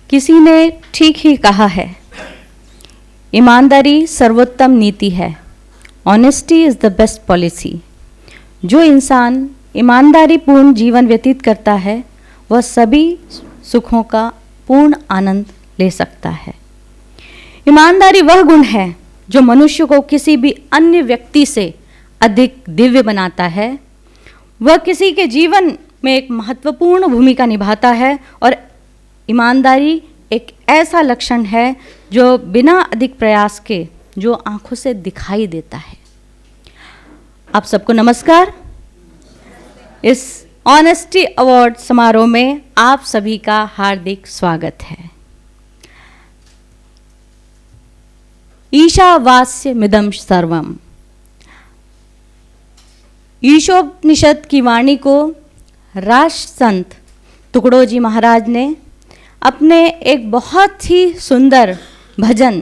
किसी ने ठीक ही कहा है, ईमानदारी सर्वोत्तम नीति है। Honesty is the best policy. जो इंसान ईमानदारी पूर्ण जीवन व्यतीत करता है वह सभी सुखों का पूर्ण आनंद ले सकता है। ईमानदारी वह गुण है जो मनुष्य को किसी भी अन्य व्यक्ति से अधिक दिव्य बनाता है। वह किसी के जीवन में एक महत्वपूर्ण भूमिका निभाता है और ईमानदारी एक ऐसा लक्षण है जो बिना अधिक प्रयास के जो आंखों से दिखाई देता है। आप सबको नमस्कार। इस ऑनेस्टी अवार्ड समारोह में आप सभी का हार्दिक स्वागत है। ईशावास्य मिदं सर्वम। ईशोपनिषद की वाणी को राष्ट्र संत तुकडोजी महाराज ने अपने एक बहुत ही सुंदर भजन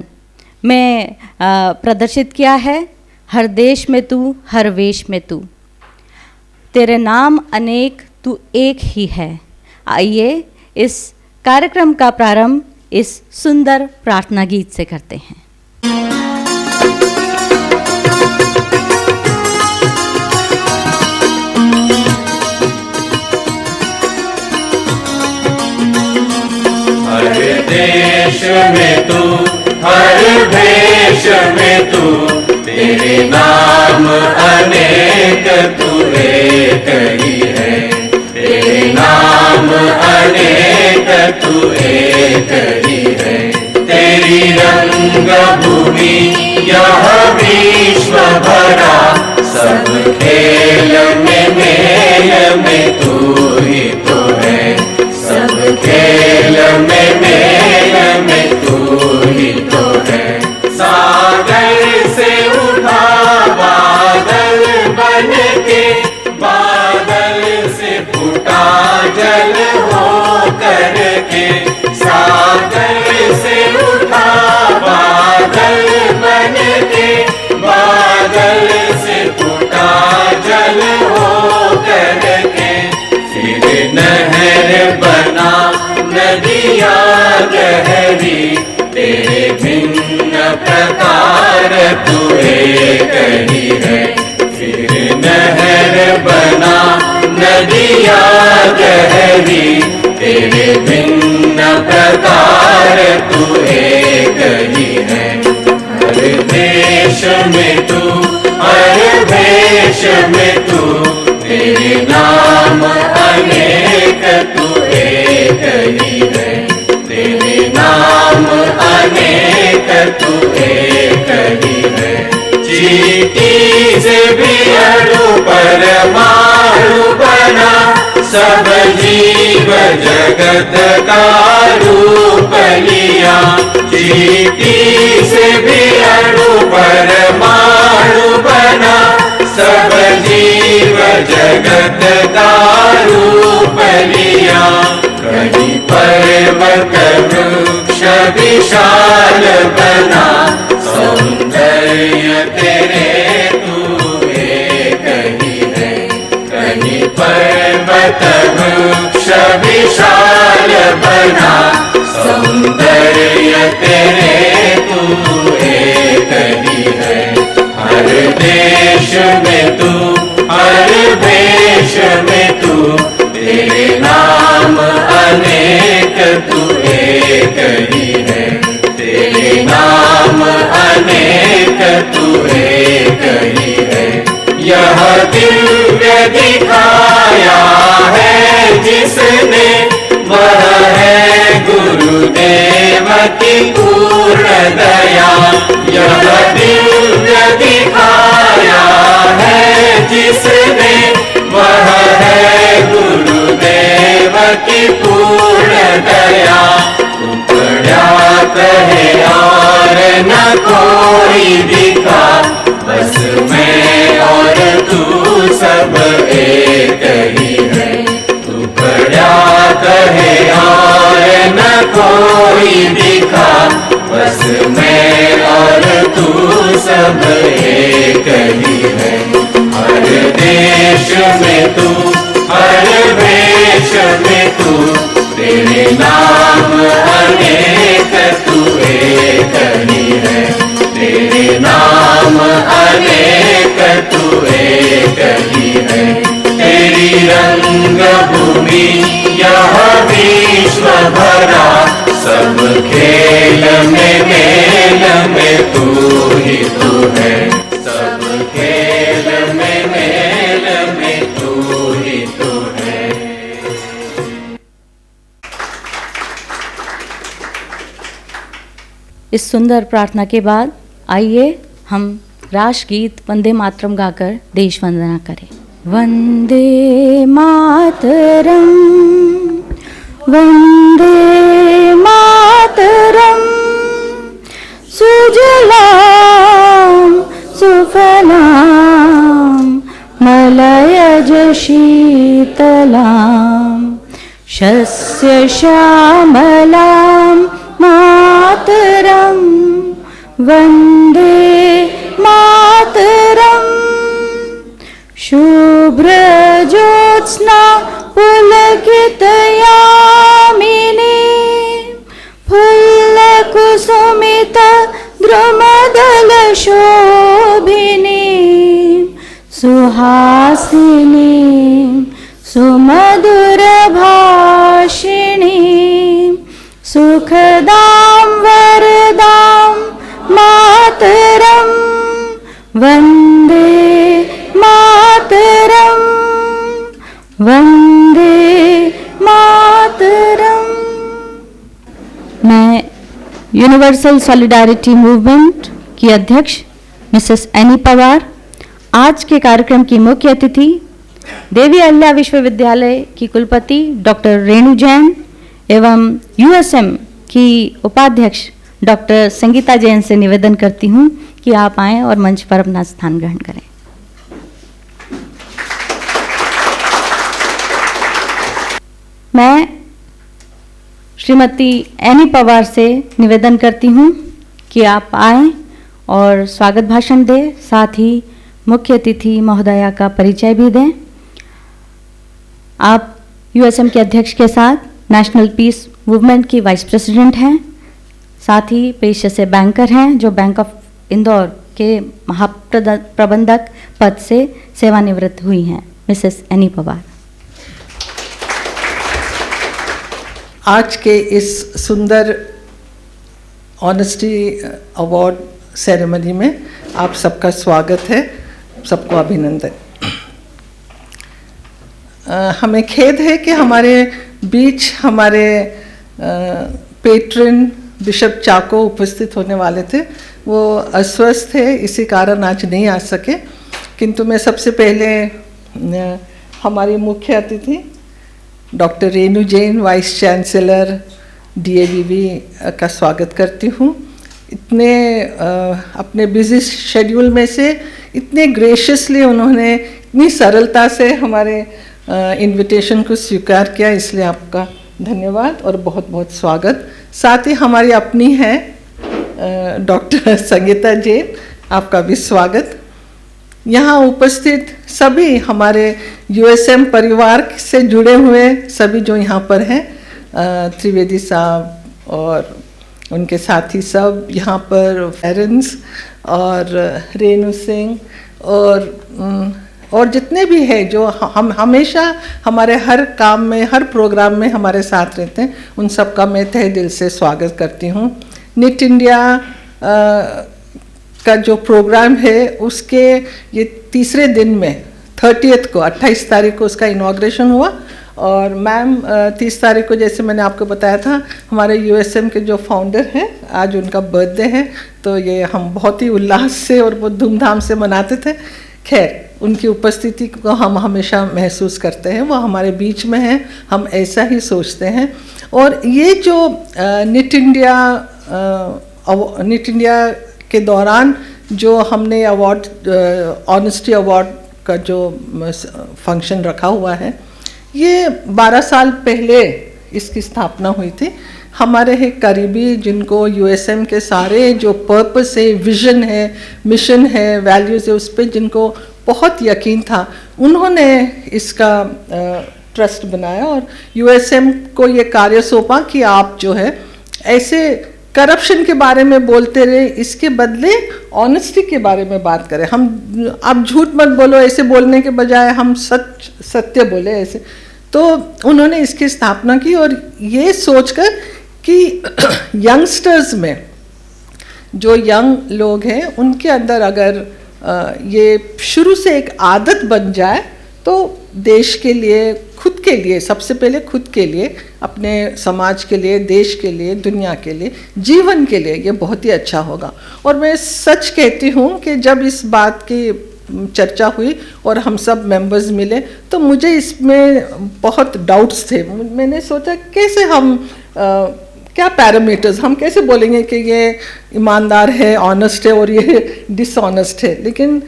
में प्रदर्शित किया है। हर देश में तू, हर वेश में तू, तेरे नाम अनेक, तू एक ही है। आइए इस कार्यक्रम का प्रारंभ इस सुंदर प्रार्थना गीत से करते हैं। हर देश में तू, हर भेष में तू, तेरे नाम अनेक, तू एक ही है। तेरे नाम अनेक, तू एक ही है। तेरी रंग भूमि यह विश्व भरा, सब खेल में मेल में तू ही तो है। सब खेल में मेल में तू ही तो है। सागर से उठा बादल बन के, बादल से फूटा जल हो करके। सागर से उठा बादल बन के, बादल से गहरी, तेरे भिन्न प्रकार तू एक ही है। फिर नहर बना नदिया गहरी, तेरे भिन्न प्रकार तू एक ही है। हर देश में तू, हर भेष में तू, तेरे नाम अनेक तू एक ही है। तेरे नाम अनेक तू एक ही है। चींटी से भी अणु परमाणु बना, सब जीव जगत का रूप लिया। चींटी से भी अणु परमाणु बना, सब जीव जगत का रूप लिया। कहीं पर्वत वृक्ष विशाल बना, सौंदर्य तेरे तू एक ही है। कहीं पर्वत वृक्ष विशाल बना, सौंदर्य तेरे तू एक ही है। हर देश में तू, हर भेष में तू, तेरे नाम अनेक तू एक ही है। तेरे नाम अनेक तू एक ही है। यह दिव्य दिखाया है जिसने, वह है गुरुदेव की पूर्ण दया। यह दिव्य दिखाया है जिसने, वह है गुरुदेव की पूर्ण दया। उपड़ा कहे और न कोई दिखा, बस मैं और तू सब एक ही है। उपड़ा कहे और न कोई दिखा, बस मैं और तू सब एक ही है। हर देश में तू, हर भेष में तू, तेरे नाम अनेक तू एक ही है। तेरे नाम अनेक तू एक ही है। तेरी रंग भूमि यह विश्व भरा, सब खेल में मेल में तू ही तू है। सब खेल में मेल में तू ही तू है। इस सुंदर प्रार्थना के बाद आइए हम राष्ट्रगीत वंदे मातरम गाकर देश वंदना करें। वंदे मातरम, वंदे मातरम, सुजलाम सुफलाम मलयज शीतलाम, शस्य श्यामलां मातरं वन्दे मातरं। शुभ्रज्योत्स्ना पुलकितयामिनी, फुल्लकुसुमित द्रुमदलशोभिनी, सुहासिनी सुमधुरभाषिणी, सुखदां वरदां मातरं वन्दे मातरं, वन्दे मातरं। मैं यूनिवर्सल सॉलिडारिटी मूवमेंट की अध्यक्ष मिसेस एनी पवार, आज के कार्यक्रम की मुख्य अतिथि देवी अहिल्या विश्वविद्यालय की कुलपति डॉक्टर रेणु जैन एवं यूएसएम की उपाध्यक्ष डॉक्टर संगीता जैन से निवेदन करती हूं कि आप आएं और मंच पर अपना स्थान ग्रहण करें। मैं श्रीमती एनी पवार से निवेदन करती हूं कि आप आएं और स्वागत भाषण दें, साथ ही मुख्य अतिथि महोदया का परिचय भी दें। आप यूएसएम के अध्यक्ष के साथ नेशनल पीस मूवमेंट की वाइस प्रेसिडेंट हैं। साथ ही पेशे से बैंकर हैं, जो बैंक ऑफ इंदौर के महाप्रबंधक पद से सेवानिवृत्त हुई हैं, मिसेस एनी पवार। आज के इस सुंदर ऑनेस्टी अवार्ड सेरेमनी में आप सबका स्वागत है, सबको अभिनंदन। हमें खेद है कि हमारे बीच हमारे पेट्रन बिशप चाको उपस्थित होने वाले थे, वो अस्वस्थ थे, इसी कारण आज नहीं आ सके। किंतु मैं सबसे पहले हमारी मुख्य अतिथि doctor Renu Jain, vice chancellor DAVV का स्वागत करती हूँ। इतने अपने बिजी शेड्यूल में से इतने ग्रेशियसली उन्होंने इतनी सरलता से हमारे इनविटेशन को स्वीकार किया, इसलिए आपका धन्यवाद और बहुत बहुत स्वागत। साथ ही हमारी अपनी है डॉक्टर संगीता जैन, आपका भी स्वागत। यहाँ उपस्थित सभी हमारे USM परिवार से जुड़े हुए सभी जो यहाँ पर हैं, त्रिवेदी साहब और उनके साथी सब यहाँ पर, पेरेंट्स और रेणु सिंह और जितने भी हैं जो हम हमेशा हमारे हर काम में, हर प्रोग्राम में हमारे साथ रहते हैं, उन सब का मैं तहे दिल से स्वागत करती हूँ। निट इंडिया का जो प्रोग्राम है उसके ये तीसरे दिन में 30th को 28 तारीख को उसका इनॉग्रेशन हुआ और मैम 30 तारीख को, जैसे मैंने आपको बताया था, हमारे USM के जो फाउंडर हैं आज उनका बर्थडे है, तो ये हम बहुत ही उल्लास से और बहुत धूमधाम से मनाते थे। खैर, उनकी उपस्थिति को हम हमेशा महसूस करते हैं, वो हमारे बीच में हैं, हम ऐसा ही सोचते हैं। और ये जो निट इंडिया के दौरान जो हमने अवार्ड, ऑनेस्टी अवार्ड का जो फंक्शन रखा हुआ है, ये 12 साल पहले इसकी स्थापना हुई थी। हमारे एक करीबी जिनको USM के सारे जो पर्पस है, विजन है, मिशन है, वैल्यूज़ है, उस पर जिनको बहुत यकीन था, उन्होंने इसका ट्रस्ट बनाया और USM को ये कार्य सौंपा कि आप जो है ऐसे करप्शन के बारे में बोलते रहे, इसके बदले ऑनेस्टी के बारे में बात करें। हम आप झूठ मत बोलो, ऐसे बोलने के बजाय हम सत्य बोले ऐसे। तो उन्होंने इसकी स्थापना की और ये सोचकर कि यंगस्टर्स में जो यंग लोग हैं उनके अंदर अगर ये शुरू से एक आदत बन जाए तो देश के लिए, खुद के लिए, सबसे पहले खुद के लिए, अपने समाज के लिए, देश के लिए, दुनिया के लिए, जीवन के लिए ये बहुत ही अच्छा होगा। और मैं सच कहती हूँ कि जब इस बात की चर्चा हुई और हम सब मेंबर्स मिले तो मुझे इसमें बहुत डाउट्स थे। मैंने सोचा कैसे हम क्या पैरामीटर्स, हम कैसे बोलेंगे कि ये ईमानदार है, ऑनेस्ट है और ये डिसऑनेस्ट है। लेकिन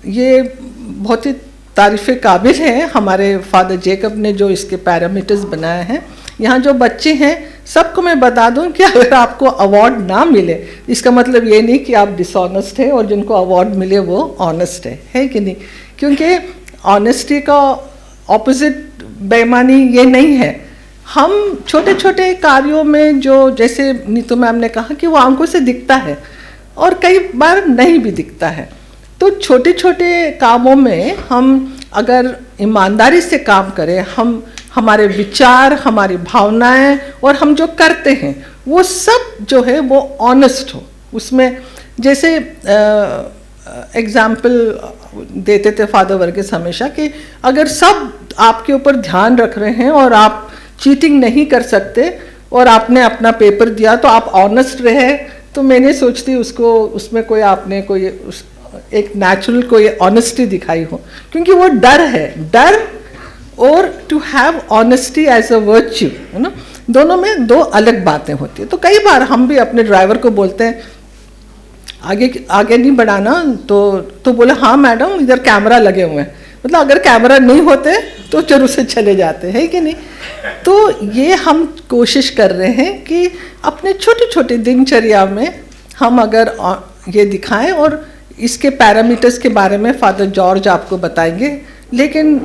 ये बहुत ही तारीफ़ काबिल है हमारे फादर जेकब ने जो इसके पैरामीटर्स बनाए हैं। यहाँ जो बच्चे हैं सबको मैं बता दूं कि अगर आपको अवार्ड ना मिले इसका मतलब ये नहीं कि आप डिसऑनेस्ट है और जिनको अवार्ड मिले वो ऑनेस्ट है कि नहीं? क्योंकि ऑनेस्टी का ऑपोजिट बेईमानी ये नहीं है। हम छोटे छोटे कार्यों में जो, जैसे नीतू मैम ने कहा कि वो आंखों से दिखता है और कई बार नहीं भी दिखता है, तो छोटे छोटे कामों में हम अगर ईमानदारी से काम करें, हम हमारे विचार, हमारी भावनाएं और हम जो करते हैं वो सब जो है वो ऑनेस्ट हो। उसमें जैसे एग्जाम्पल देते थे फादर वर्गीस हमेशा कि अगर सब आपके ऊपर ध्यान रख रहे हैं और आप चीटिंग नहीं कर सकते और आपने अपना पेपर दिया तो आप ऑनेस्ट रहे, तो मैंने सोचती उसको, उसमें कोई आपने कोई एक नेचुरल कोई ऑनेस्टी दिखाई हो, क्योंकि वो डर है, डर और to have honesty as a virtue, है ना, दोनों में दो अलग बातें होती है। तो कई बार हम भी अपने ड्राइवर को बोलते हैं आगे नहीं बढ़ाना, तो बोले हाँ मैडम इधर कैमरा लगे हुए हैं, मतलब अगर कैमरा नहीं होते तो जरूर से चले जाते हैं कि नहीं। तो ये हम कोशिश कर रहे हैं कि अपने छोटे छोटे दिनचर्या में हम अगर ये दिखाएं, और इसके पैरामीटर्स के बारे में फादर जॉर्ज आपको बताएंगे। लेकिन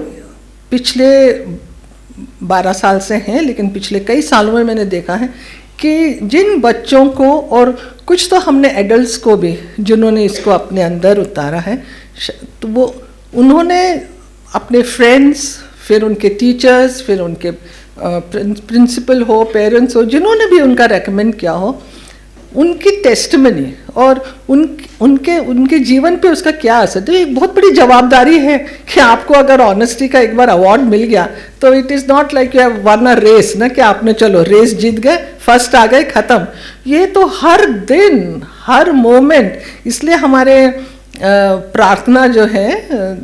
पिछले 12 साल से हैं, लेकिन पिछले कई सालों में मैंने देखा है कि जिन बच्चों को, और कुछ तो हमने एडल्ट्स को भी जिन्होंने इसको अपने अंदर उतारा है, तो वो उन्होंने अपने फ्रेंड्स, फिर उनके टीचर्स, फिर उनके प्रिंसिपल हो, पेरेंट्स हो, जिन्होंने भी उनका रेकमेंड किया हो, उनकी टेस्टमनी और उनके जीवन पे उसका क्या असर। तो एक बहुत बड़ी जवाबदारी है कि आपको अगर ऑनेस्टी का एक बार अवार्ड मिल गया तो it is not like you have won a race ना, कि आपने चलो रेस जीत गए, फर्स्ट आ गए, ख़त्म। ये तो हर दिन, हर मोमेंट, इसलिए हमारे प्रार्थना जो है,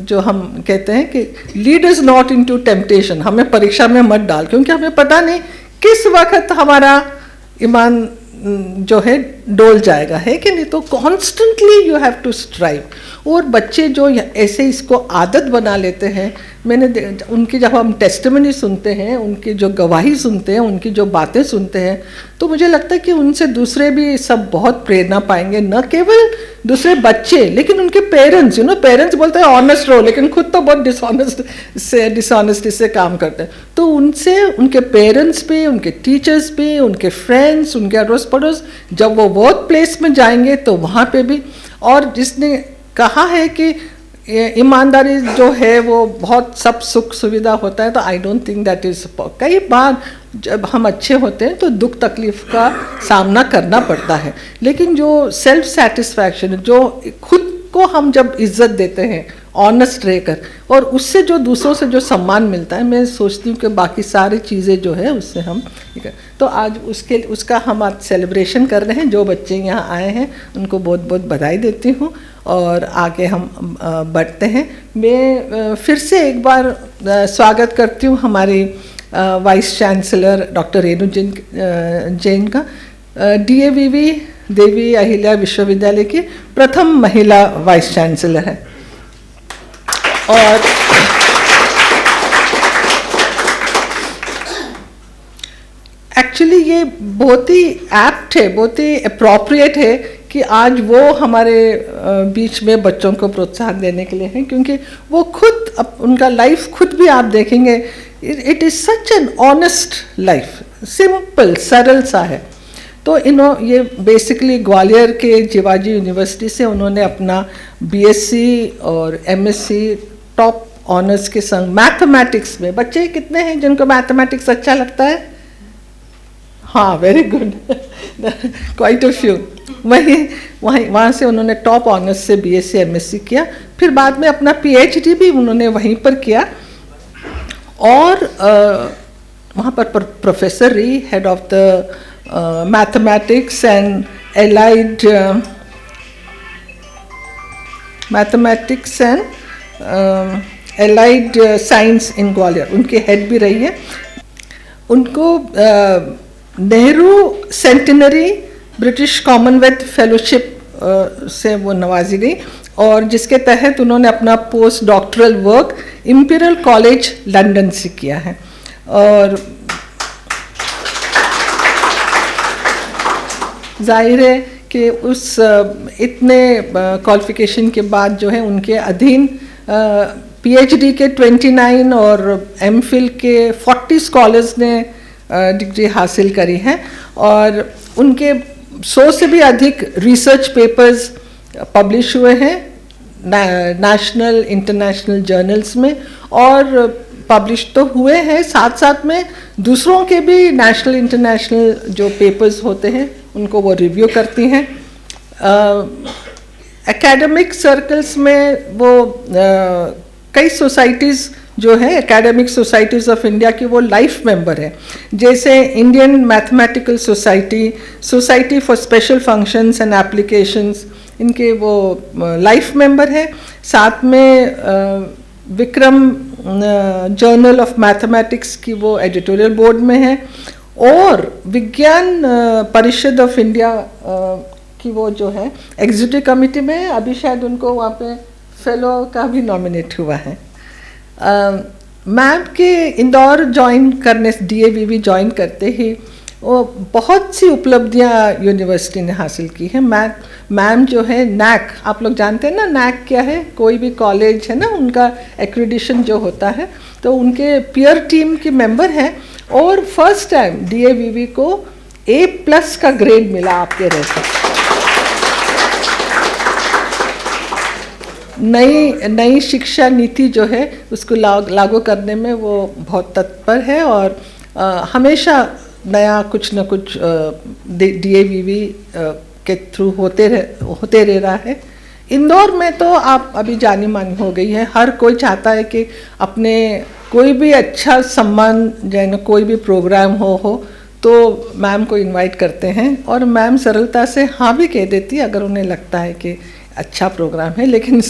जो हम कहते हैं कि lead us not into temptation, हमें परीक्षा में मत डाल, क्योंकि हमें पता नहीं किस वक्त हमारा ईमान जो है डोल जाएगा, है कि नहीं। तो constantly you have to strive. और बच्चे जो ऐसे इसको आदत बना लेते हैं, मैंने उनकी जब हम टेस्टिमनी सुनते हैं, उनकी जो गवाही सुनते हैं, उनकी जो बातें सुनते हैं, तो मुझे लगता है कि उनसे दूसरे भी सब बहुत प्रेरणा पाएंगे। न केवल दूसरे बच्चे, लेकिन उनके पेरेंट्स, पेरेंट्स बोलते हैं ऑनेस्ट रहो, लेकिन खुद तो बहुत डिसऑनेस्टी से काम करते हैं। तो उनसे उनके पेरेंट्स भी, उनके टीचर्स भी, उनके फ्रेंड्स, उनके अड़ोस पड़ोस, जब वो वर्क प्लेस में जाएंगे तो वहाँ पे भी। और जिसने कहा है कि ईमानदारी जो है वो बहुत सब सुख सुविधा होता है, तो I don't think that is. कई बार जब हम अच्छे होते हैं तो दुख तकलीफ का सामना करना पड़ता है, लेकिन जो सेल्फ सेटिस्फैक्शन, जो खुद को हम जब इज्जत देते हैं ऑनेस्ट रहकर, और उससे जो दूसरों से जो सम्मान मिलता है, मैं सोचती हूँ कि बाकी सारी चीज़ें जो है उससे हम। तो आज उसका हम आज सेलिब्रेशन कर रहे हैं। जो बच्चे यहाँ आए हैं उनको बहुत बहुत बधाई देती हूँ, और आगे हम बढ़ते हैं। मैं फिर से एक बार स्वागत करती हूँ हमारी vice chancellor doctor Renu Jain का। DAVV देवी अहिल्या विश्वविद्यालय की प्रथम महिला वाइस चांसलर है। और एक्चुअली ये बहुत ही एप्ट है, बहुत ही अप्रोप्रिएट है कि आज वो हमारे बीच में बच्चों को प्रोत्साहन देने के लिए हैं, क्योंकि वो खुद उनका लाइफ खुद भी आप देखेंगे, it is such an honest life, simple सरल सा है। तो ये बेसिकली ग्वालियर के जीवाजी यूनिवर्सिटी से उन्होंने अपना BSc और MSc टॉप ऑनर्स के संग मैथमेटिक्स में। बच्चे कितने हैं जिनको मैथमेटिक्स अच्छा लगता है? हाँ, very good, quite a few. वहाँ से उन्होंने टॉप ऑनर्स से BSc MSc किया, फिर बाद में अपना PhD भी उन्होंने वहीं पर किया, और वहाँ पर प्रोफेसर रही, head of the mathematics and allied mathematics and allied science in Gwalior, उनके हेड भी रही है। उनको Nehru centenary British Commonwealth fellowship से वो नवाजी गई, और जिसके तहत उन्होंने अपना post doctoral work Imperial College London से किया है। और जाहिर है कि उस इतने क्वालिफिकेशन के बाद जो है उनके अधीन PhD के 29 और MPhil के 40 स्कॉलर्स ने डिग्री हासिल करी है, और उनके 100 से भी अधिक रिसर्च पेपर्स पब्लिश हुए हैं नेशनल इंटरनेशनल जर्नल्स में, और पब्लिश तो हुए हैं, साथ साथ में दूसरों के भी नेशनल इंटरनेशनल जो पेपर्स होते हैं उनको वो रिव्यू करती हैं। एकेडमिक सर्कल्स में वो कई सोसाइटीज़ जो है, एकेडमिक सोसाइटीज़ ऑफ इंडिया की वो लाइफ मेंबर है, जैसे Indian mathematical society, society for special functions and applications, इनके वो लाइफ मेंबर है। साथ में विक्रम जर्नल ऑफ मैथमेटिक्स की वो एडिटोरियल बोर्ड में है, और विज्ञान परिषद ऑफ इंडिया की वो जो है एग्जीक्यूटिव कमेटी में, अभी शायद उनको वहाँ पे फेलो का भी नॉमिनेट हुआ है। मैम के इंदौर ज्वाइन करने, DAVV ज्वाइन करते ही वो बहुत सी उपलब्धियाँ यूनिवर्सिटी ने हासिल की है। मैम जो है NAAC, आप लोग जानते हैं ना NAAC क्या है, कोई भी कॉलेज है ना उनका एक्रेडिशन जो होता है, तो उनके पीयर टीम की मेंबर हैं, और फर्स्ट टाइम DAVV को A+ का ग्रेड मिला आपके रहते। नई शिक्षा नीति जो है उसको लागू करने में वो बहुत तत्पर है और हमेशा नया कुछ न कुछ DAVV के थ्रू होते रह रहा है। इंदौर में तो आप अभी जानी मानी हो गई है, हर कोई चाहता है कि अपने कोई भी अच्छा सम्मान जैसे कोई भी प्रोग्राम हो तो मैम को इनवाइट करते हैं और मैम सरलता से हाँ भी कह देती है अगर उन्हें लगता है कि अच्छा प्रोग्राम है। लेकिन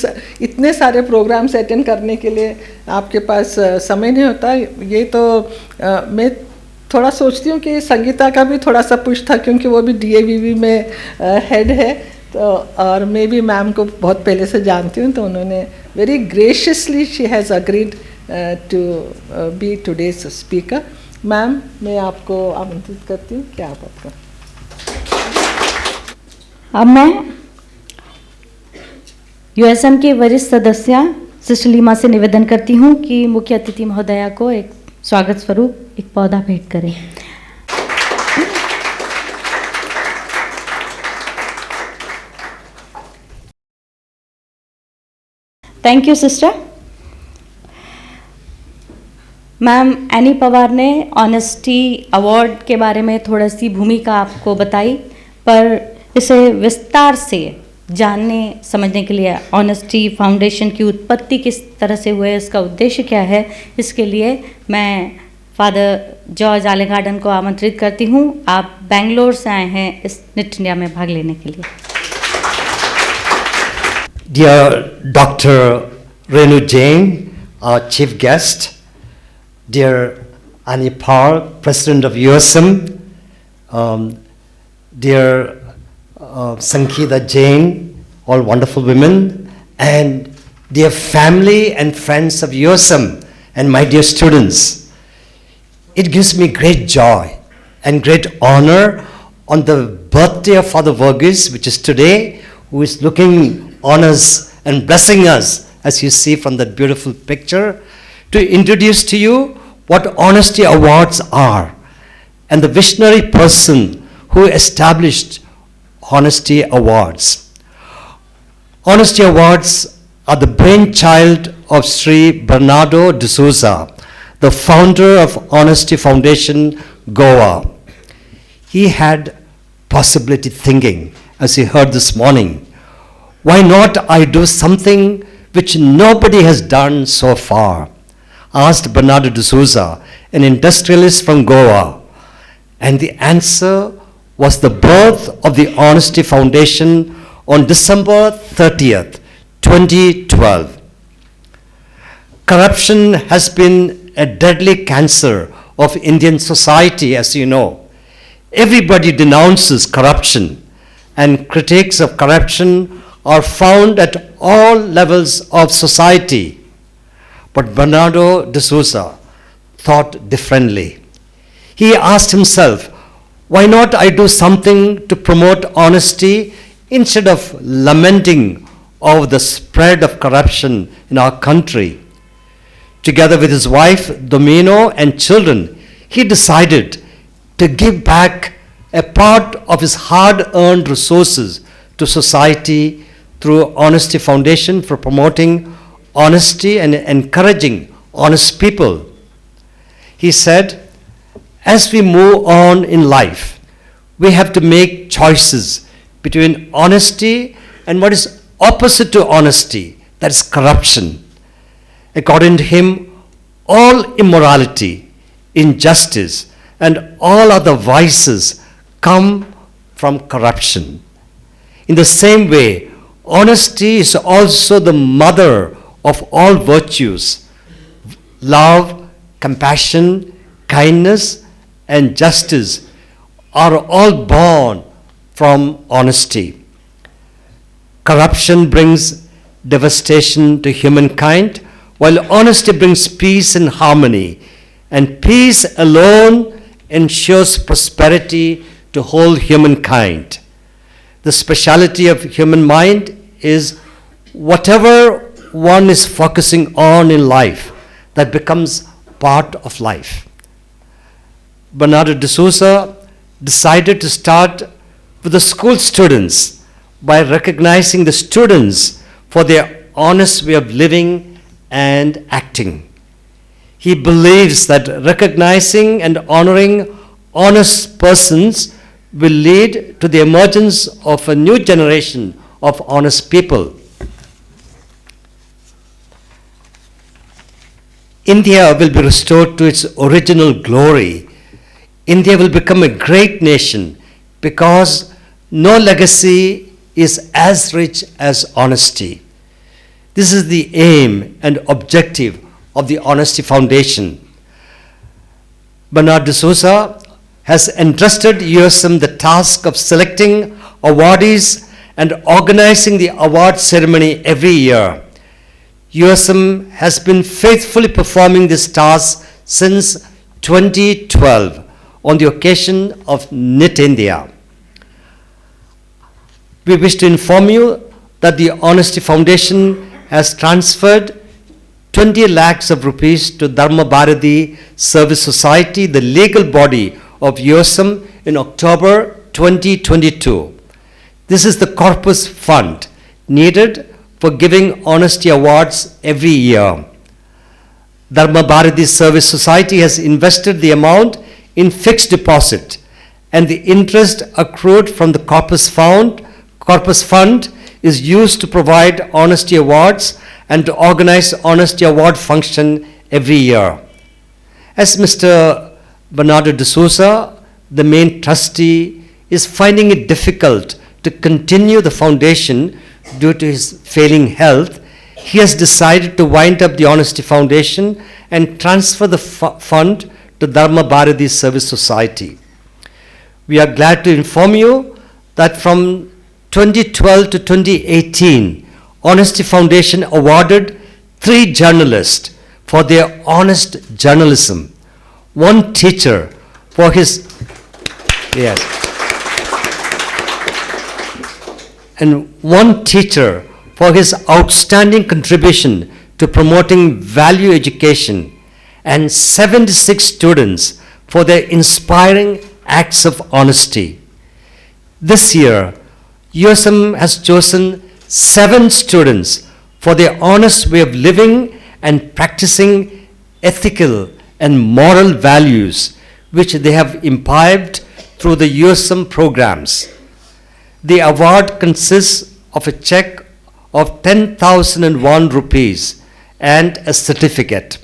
इतने सारे प्रोग्राम्स अटेंड करने के लिए आपके पास समय नहीं होता। ये तो मैं थोड़ा सोचती हूँ कि संगीता का भी थोड़ा सा पुश था क्योंकि वो भी DAVV में हेड है, तो और मैं भी मैम को बहुत पहले से जानती हूँ, तो उन्होंने very graciously she has agreed to be today's speaker. Ma'am, मैं आपको आमंत्रित करती हूँ, क्या आप आपका। अब मैं USM के वरिष्ठ सदस्य सिस्टर लीमा से निवेदन करती हूँ कि मुख्य अतिथि महोदया को एक स्वागत स्वरूप एक पौधा भेंट करें। Thank you sister. Ma'am any Pawar ने ऑनेस्टी अवार्ड के बारे में थोड़ी सी भूमिका आपको बताई, पर इसे विस्तार से जानने समझने के लिए ऑनेस्टी फाउंडेशन की उत्पत्ति किस तरह से हुई है, इसका उद्देश्य क्या है, इसके लिए मैं फादर जॉर्ज आलेगार्डन को आमंत्रित करती हूँ। आप बेंगलोर से आए हैं इस निट इंडिया में भाग लेने के लिए। Dear Dr. Renu Jain, our chief guest, dear Annie Park, President of USM, dear Sangeeta Jain, all wonderful women, and dear family and friends of USM, and my dear students. It gives me great joy and great honor on the birthday of Father Verghese, which is today, who is looking on us and blessing us, as you see from that beautiful picture, to introduce to you what Honesty Awards are and the visionary person who established Honesty Awards. Honesty Awards are the brainchild of Sri Bernardo D'Souza, the founder of Honesty Foundation, Goa. He had possibility thinking, as you heard this morning. Why not I do something which nobody has done so far? Asked Bernardo D'Souza, an industrialist from Goa. And the answer was the birth of the Honesty Foundation on December 30th, 2012. Corruption has been a deadly cancer of Indian society, as you know. Everybody denounces corruption, and critics of corruption are found at all levels of society. But Bernardo D'Souza thought differently. He asked himself, why not I do something to promote honesty instead of lamenting over the spread of corruption in our country? Together with his wife, Domino, and children, he decided to give back a part of his hard-earned resources to society through Honesty Foundation for promoting honesty and encouraging honest people. He said, as we move on in life, we have to make choices between honesty and what is opposite to honesty, that is corruption. According to him, all immorality, injustice, and all other vices come from corruption. In the same way, honesty is also the mother of all virtues. Love, compassion, kindness, and justice are all born from honesty. Corruption brings devastation to humankind, while honesty brings peace and harmony, and peace alone ensures prosperity to whole humankind. The speciality of human mind is whatever one is focusing on in life, that becomes part of life. Bernardo D'Souza decided to start with the school students by recognizing the students for their honest way of living and acting. He believes that recognizing and honoring honest persons will lead to the emergence of a new generation of honest people. India will be restored to its original glory. India will become a great nation because no legacy is as rich as honesty. This is the aim and objective of the Honesty Foundation. Bernardo D'Souza has entrusted USM the task of selecting awardees and organizing the award ceremony every year. USM has been faithfully performing this task since 2012 on the occasion of Knit India. We wish to inform you that the Honesty Foundation has transferred 20 lakhs of rupees to Dharma Bharati Service Society, the legal body of USM, in October 2022. This is the corpus fund needed for giving honesty awards every year. Dharma Bharati Service Society has invested the amount in fixed deposit, and the interest accrued from the corpus fund is used to provide honesty awards and to organize honesty award function every year. As Mr. Bernardo D'Souza, the main trustee, is finding it difficult to continue the foundation due to his failing health, he has decided to wind up the Honesty Foundation and transfer the fund to Dharma Bharati Service Society. We are glad to inform you that from 2012 to 2018, Honesty Foundation awarded 3 journalists for their honest journalism, 1 teacher for his and 1 teacher for his outstanding contribution to promoting value education, and 76 students for their inspiring acts of honesty. This year, USM has chosen 7 students for their honest way of living and practicing ethical and moral values which they have imbibed through the USM programs. The award consists of a check of 10,001 rupees and a certificate.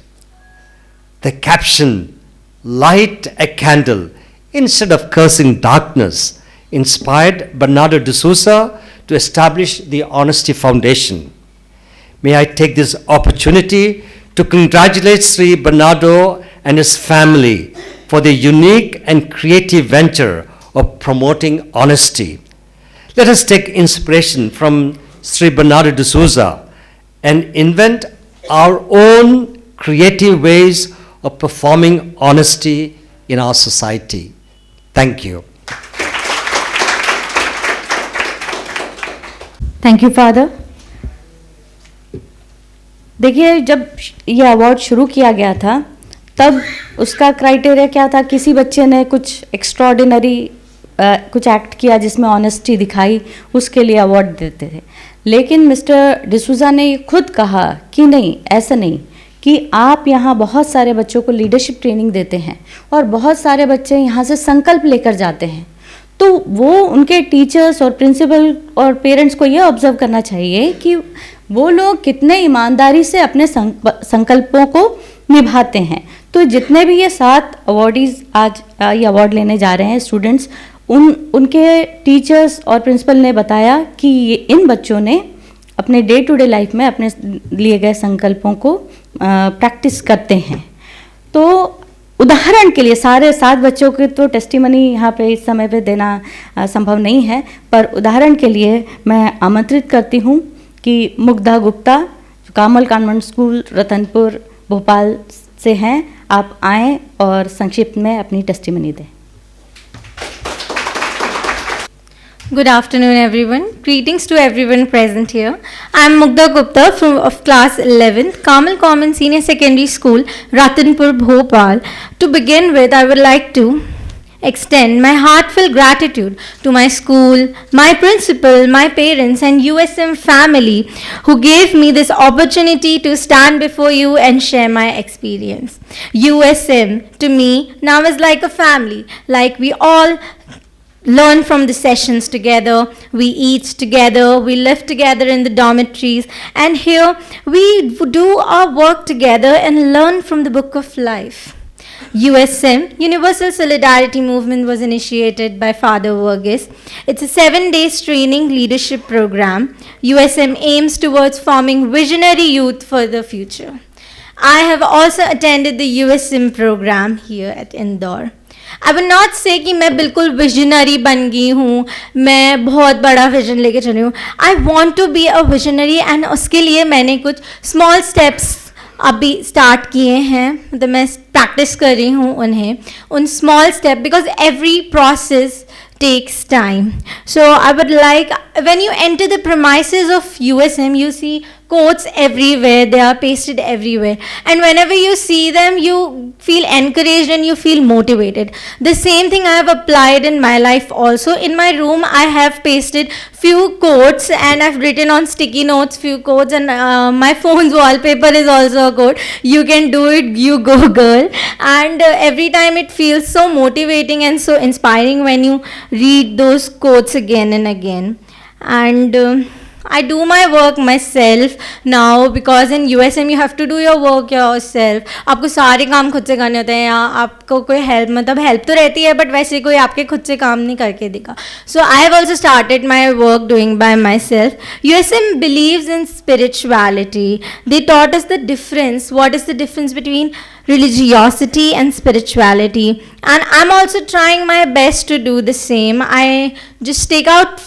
The caption, "Light a candle instead of cursing darkness," inspired Bernardo D'Souza to establish the Honesty Foundation. May I take this opportunity to congratulate Sri Bernardo and his family for their unique and creative venture of promoting honesty. Let us take inspiration from Sri Bernardo D'Souza and invent our own creative ways of performing honesty in our society. Thank you. Thank you father. देखिए, जब ये award शुरू किया गया था तब उसका criteria क्या था? किसी बच्चे ने कुछ एक्स्ट्रॉर्डिनरी कुछ एक्ट किया जिसमें ऑनेस्टी दिखाई, उसके लिए अवार्ड देते थे। लेकिन मिस्टर डिसूजा ने ये खुद कहा कि नहीं, ऐसा नहीं, कि आप यहाँ बहुत सारे बच्चों को लीडरशिप ट्रेनिंग देते हैं और बहुत सारे बच्चे यहाँ से संकल्प लेकर जाते हैं, तो वो उनके टीचर्स और प्रिंसिपल और पेरेंट्स को ये ऑब्जर्व करना चाहिए कि वो लोग कितने ईमानदारी से अपने संकल्पों को निभाते हैं। तो जितने भी ये 7 अवॉर्डीज़ आज ये अवार्ड लेने जा रहे हैं स्टूडेंट्स, उनके टीचर्स और प्रिंसिपल ने बताया कि ये इन बच्चों ने अपने डे टू डे लाइफ में अपने लिए गए संकल्पों को प्रैक्टिस करते हैं। तो उदाहरण के लिए सारे 7 बच्चों के तो टेस्टिमनी यहाँ पे इस समय पे देना संभव नहीं है, पर उदाहरण के लिए मैं आमंत्रित करती हूँ कि मुग्धा गुप्ता जो कामल कॉन्वेंट स्कूल रतनपुर भोपाल से हैं, आप आएँ और संक्षिप्त में अपनी टेस्टिमनी दें। Good afternoon, everyone. Greetings to everyone present here. I am Mugdha Gupta of class 11th, Kamal Common Senior Secondary School, Ratanpur, Bhopal. To begin with, I would like to extend my heartfelt gratitude to my school, my principal, my parents, and USM family who gave me this opportunity to stand before you and share my experience. USM to me now is like a family, like we all learn from the sessions together, we eat together, we live together in the dormitories, and here we do our work together and learn from the book of life. USM, Universal Solidarity Movement, was initiated by Father Verghese. It's a 7-day training leadership program. USM aims towards forming visionary youth for the future. I have also attended the USM program here at Indore. I will not say कि मैं बिल्कुल visionary बन गई हूँ, मैं बहुत बड़ा vision लेके चली हूँ. I want to be a visionary and उसके लिए मैंने कुछ small steps अभी स्टार्ट किए हैं, मतलब मैं प्रैक्टिस कर रही हूँ उन्हें, उन small step, because every process takes time. So I would like, when you enter the premises of USM, you see quotes everywhere, they are pasted everywhere, and whenever you see them you feel encouraged and you feel motivated. The same thing I have applied in my life also. In my room I have pasted few quotes and I've written on sticky notes few quotes, and my phone's wallpaper is also a quote, you can do it, you go girl. And every time it feels so motivating and so inspiring when you read those quotes again and again. And I do my work myself now, because in USM you have to do your work yourself. आपको सारे काम खुद से करने होते हैं, या आपको कोई हेल्प, मतलब हेल्प तो रहती है बट वैसे कोई आपके खुद से काम नहीं करके देगा. So I have also started my work doing by myself. USM believes in spirituality. They taught us the difference. What is the difference between religiosity and spirituality? And I'm also trying my best to do the same. I just take out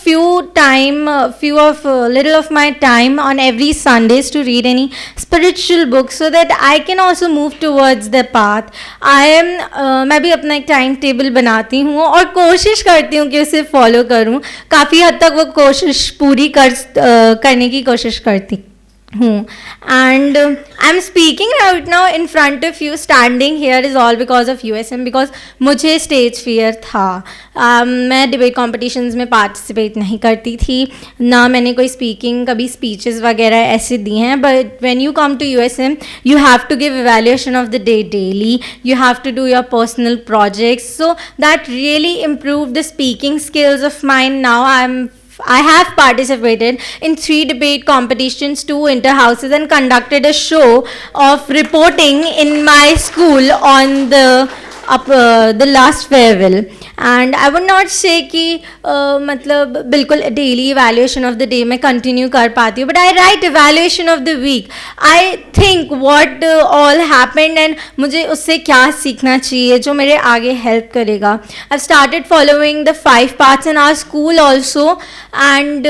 little of my time on every Sundays to read any spiritual book so that I can also move towards the path. मैं भी अपना एक time table बनाती हूँ और कोशिश करती हूँ कि उसे फॉलो करूँ. काफ़ी हद तक वो कोशिश पूरी करने की कोशिश करती हूँ. And I'm speaking right now in front of you. Standing here is all because of USM, because मुझे स्टेज फियर था. मैं डिबेट कॉम्पिटिशन्स में पार्टिसिपेट नहीं करती थी, ना मैंने कोई स्पीकिंग कभी स्पीचेस वगैरह ऐसे दी हैं. But when you come to USM you have to give evaluation of the day daily. You have to do your personal projects, so that really improved the speaking skills of mine. Now I have participated in 3 debate competitions, 2 inter-houses, and conducted a show of reporting in my school on the last farewell. And I would not say कि मतलब बिल्कुल daily evaluation of the day मैं continue कर पाती हूँ, but I write evaluation of the week. I think what all happened and मुझे उससे क्या सीखना चाहिए जो मेरे आगे help करेगा. I've started following the 5 parts in our school also, and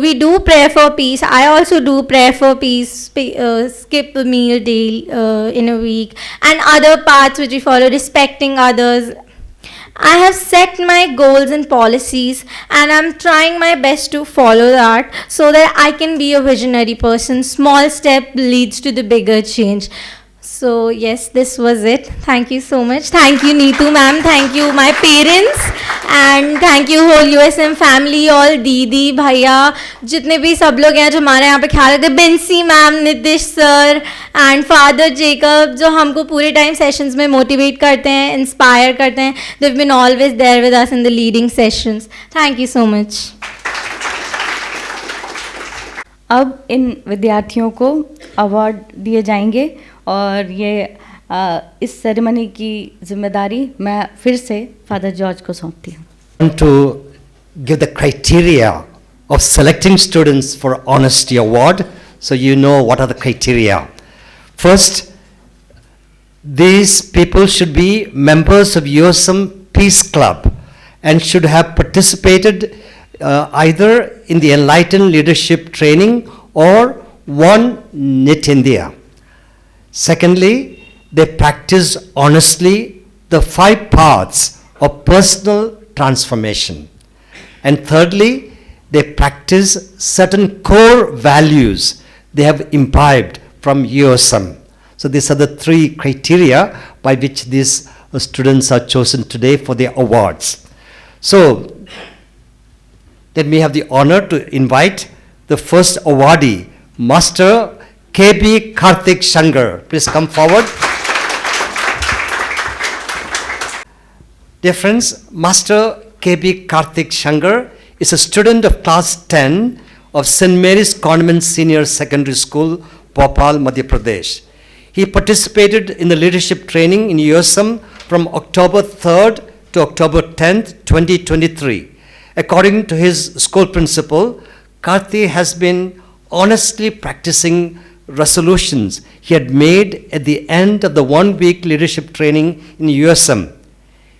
we do prayer for peace. I also do prayer for peace, skip a meal day in a week, and other parts which we follow, respecting others. I have set my goals and policies, and I'm trying my best to follow that so that I can be a visionary person. Small step leads to the bigger change. So yes, this was it. Thank you so much. Thank you Neetu ma'am. Thank you my parents, and thank you whole USM family, all दीदी भैया जितने भी सब लोग हैं जो हमारे यहाँ पे ख्याल रखते हैं, Binsy ma'am, Nitish sir and father Jacob, जो हमको पूरे टाइम सेशंस में मोटिवेट करते हैं, इंस्पायर करते हैं. They have been always there with us in the leading sessions. Thank you so much. अब इन विद्यार्थियों को अवार्ड दिए जाएंगे, और ये इस सेरेमनी की जिम्मेदारी मैं फिर से फादर जॉर्ज को सौंपती हूँ. To give the criteria of selecting students for Honesty Award, so you know what are the criteria. First, these people should be members of USM Peace Club and should have participated either in the Enlightened Leadership Training or won NIT India. Secondly, they practice honestly the 5 paths of personal transformation. And thirdly, they practice certain core values they have imbibed from USM. So these are the 3 criteria by which these students are chosen today for their awards. So, let me have the honor to invite the first awardee, Master KB Karthik Shankar. Please come forward. Dear friends, Master KB Karthik Shankar is a student of class 10 of St. Mary's Convent Senior Secondary School, Bhopal, Madhya Pradesh. He participated in the leadership training in USM from October 3rd to October 10th, 2023. According to his school principal, Karthi has been honestly practicing resolutions he had made at the end of the 1 week leadership training in USM.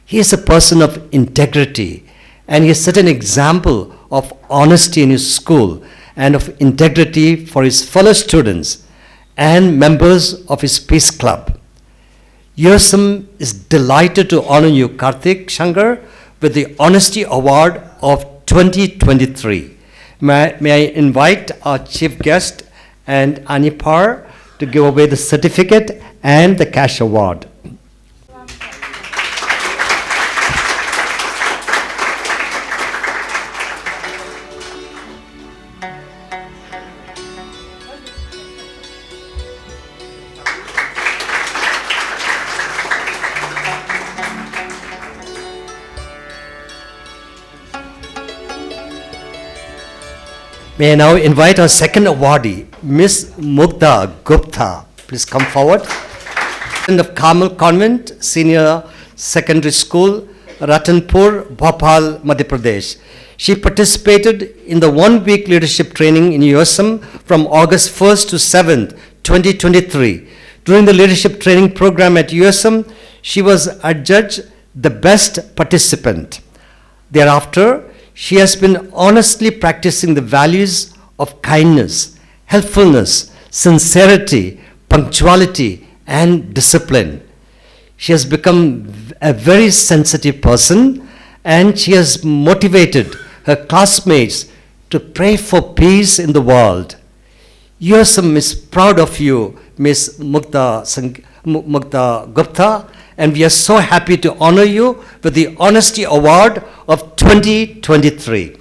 He is a person of integrity, and he set an example of honesty in his school and of integrity for his fellow students and members of his peace club. USM is delighted to honor you, Karthik Shankar, with the Honesty Award of 2023. May I invite our chief guest and Anipar to give away the certificate and the cash award. May I now invite our second awardee, Miss Mugdha Gupta. Please come forward. In the Carmel Convent Senior Secondary School, Ratanpur, Bhopal, Madhya Pradesh. She participated in the 1 week leadership training in USM from August 1st to 7th, 2023. During the leadership training program at USM, she was adjudged the best participant. Thereafter, she has been honestly practicing the values of kindness, helpfulness, sincerity, punctuality, and discipline. She has become a very sensitive person, and she has motivated her classmates to pray for peace in the world. USM is proud of you, Ms. Mugdha Gupta, and we are so happy to honor you with the Honesty Award of 2023.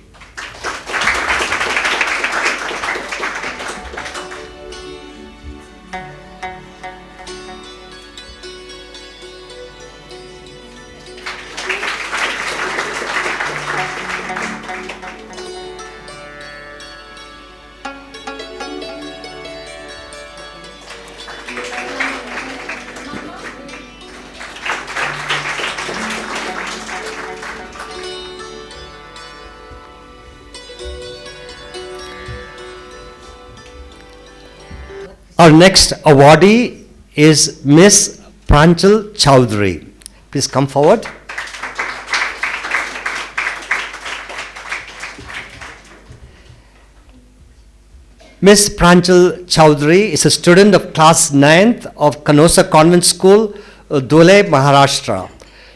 Our next awardee is Miss Pranchal Chowdhury. Please come forward. Miss Pranchal Chowdhury is a student of class 9th of Canosa Convent School, Dhule, Maharashtra.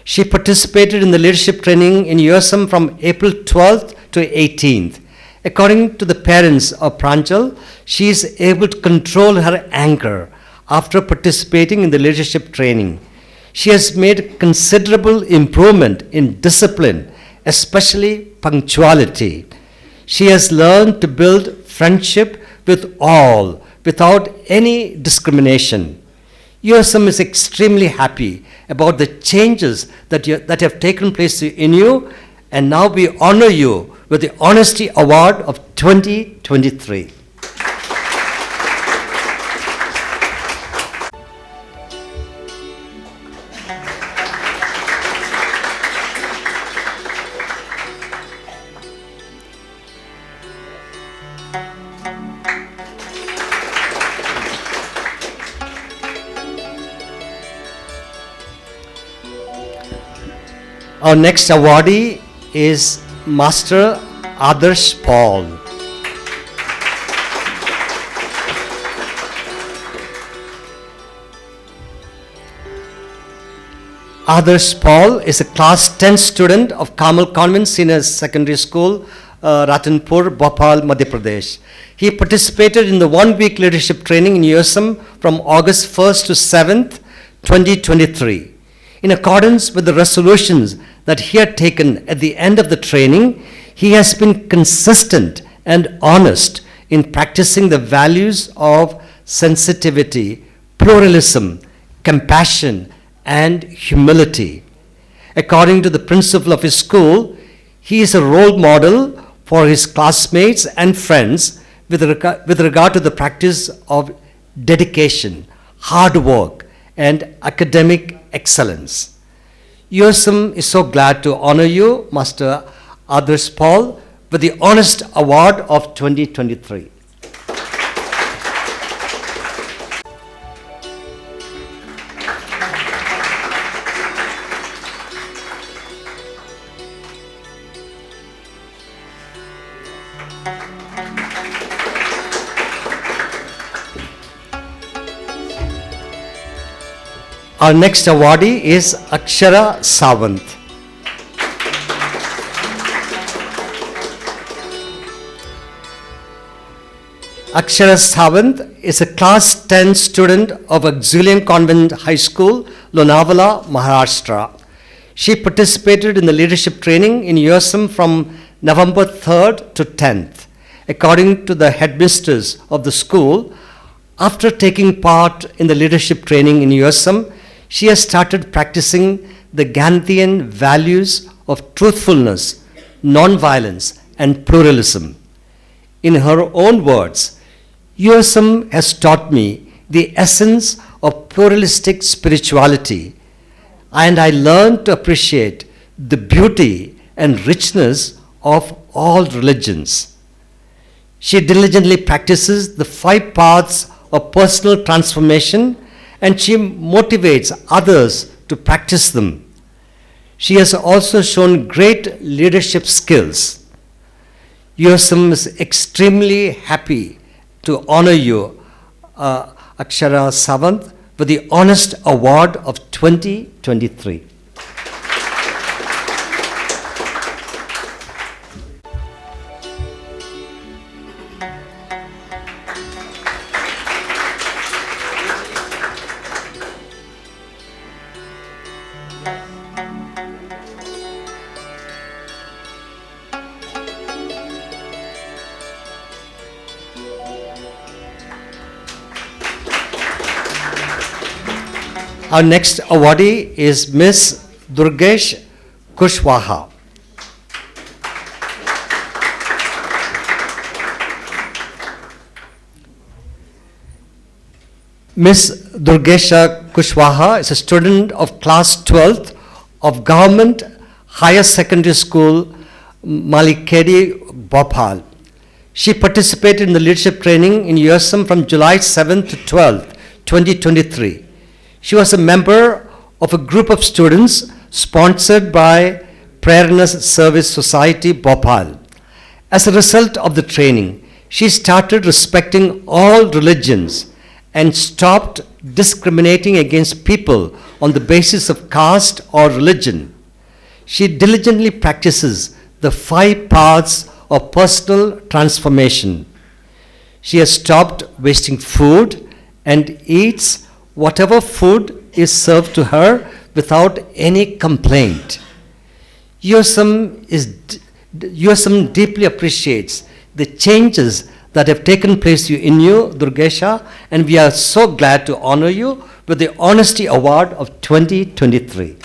She participated in the leadership training in USM from April 12th to 18th. According to the parents of Pranchal, she is able to control her anger after participating in the leadership training. She has made considerable improvement in discipline, especially punctuality. She has learned to build friendship with all without any discrimination. USM is extremely happy about the changes that have taken place in you, and now we honor you with the Honesty Award of 2023. Our next awardee is Master Adarsh Paul. Adarsh Paul is a class 10 student of Carmel Convent Senior Secondary School, Ratanpur, Bhopal, Madhya Pradesh. He participated in the 1 week leadership training in USM from August 1st to 7th, 2023. In accordance with the resolutions that he had taken at the end of the training, he has been consistent and honest in practicing the values of sensitivity, pluralism, compassion, and humility. According to the principal of his school, he is a role model for his classmates and friends with regard to the practice of dedication, hard work, and academic excellence. USM is so glad to honor you, Master Adarsh Paul, with the Honest Award of 2023. Our next awardee is Akshara Sawant. Akshara Sawant is a class 10 student of Auxilian Convent High School, Lonavala, Maharashtra. She participated in the leadership training in USM from November 3rd to 10th. According to the headmistress of the school, after taking part in the leadership training in USM, she has started practicing the Gandhian values of truthfulness, non-violence, and pluralism. In her own words, USM has taught me the essence of pluralistic spirituality, and I learned to appreciate the beauty and richness of all religions. She diligently practices the 5 paths of personal transformation, and she motivates others to practice them. She has also shown great leadership skills. USM is extremely happy to honor you, Akshara Sawant, with the Honest Award of 2023. Our next awardee is Miss Durgesh Kushwaha. Miss Durgesha Kushwaha is a student of class 12th of Government Higher Secondary School, Malikedi, Bhopal. She participated in the leadership training in USM from July 7th to 12th, 2023. She was a member of a group of students sponsored by Prerna's Service Society, Bhopal. As a result of the training, she started respecting all religions and stopped discriminating against people on the basis of caste or religion. She diligently practices the 5 paths of personal transformation. She has stopped wasting food and eats whatever food is served to her without any complaint. USM deeply appreciates the changes that have taken place in you, Durgesha, and we are so glad to honor you with the Honesty Award of 2023.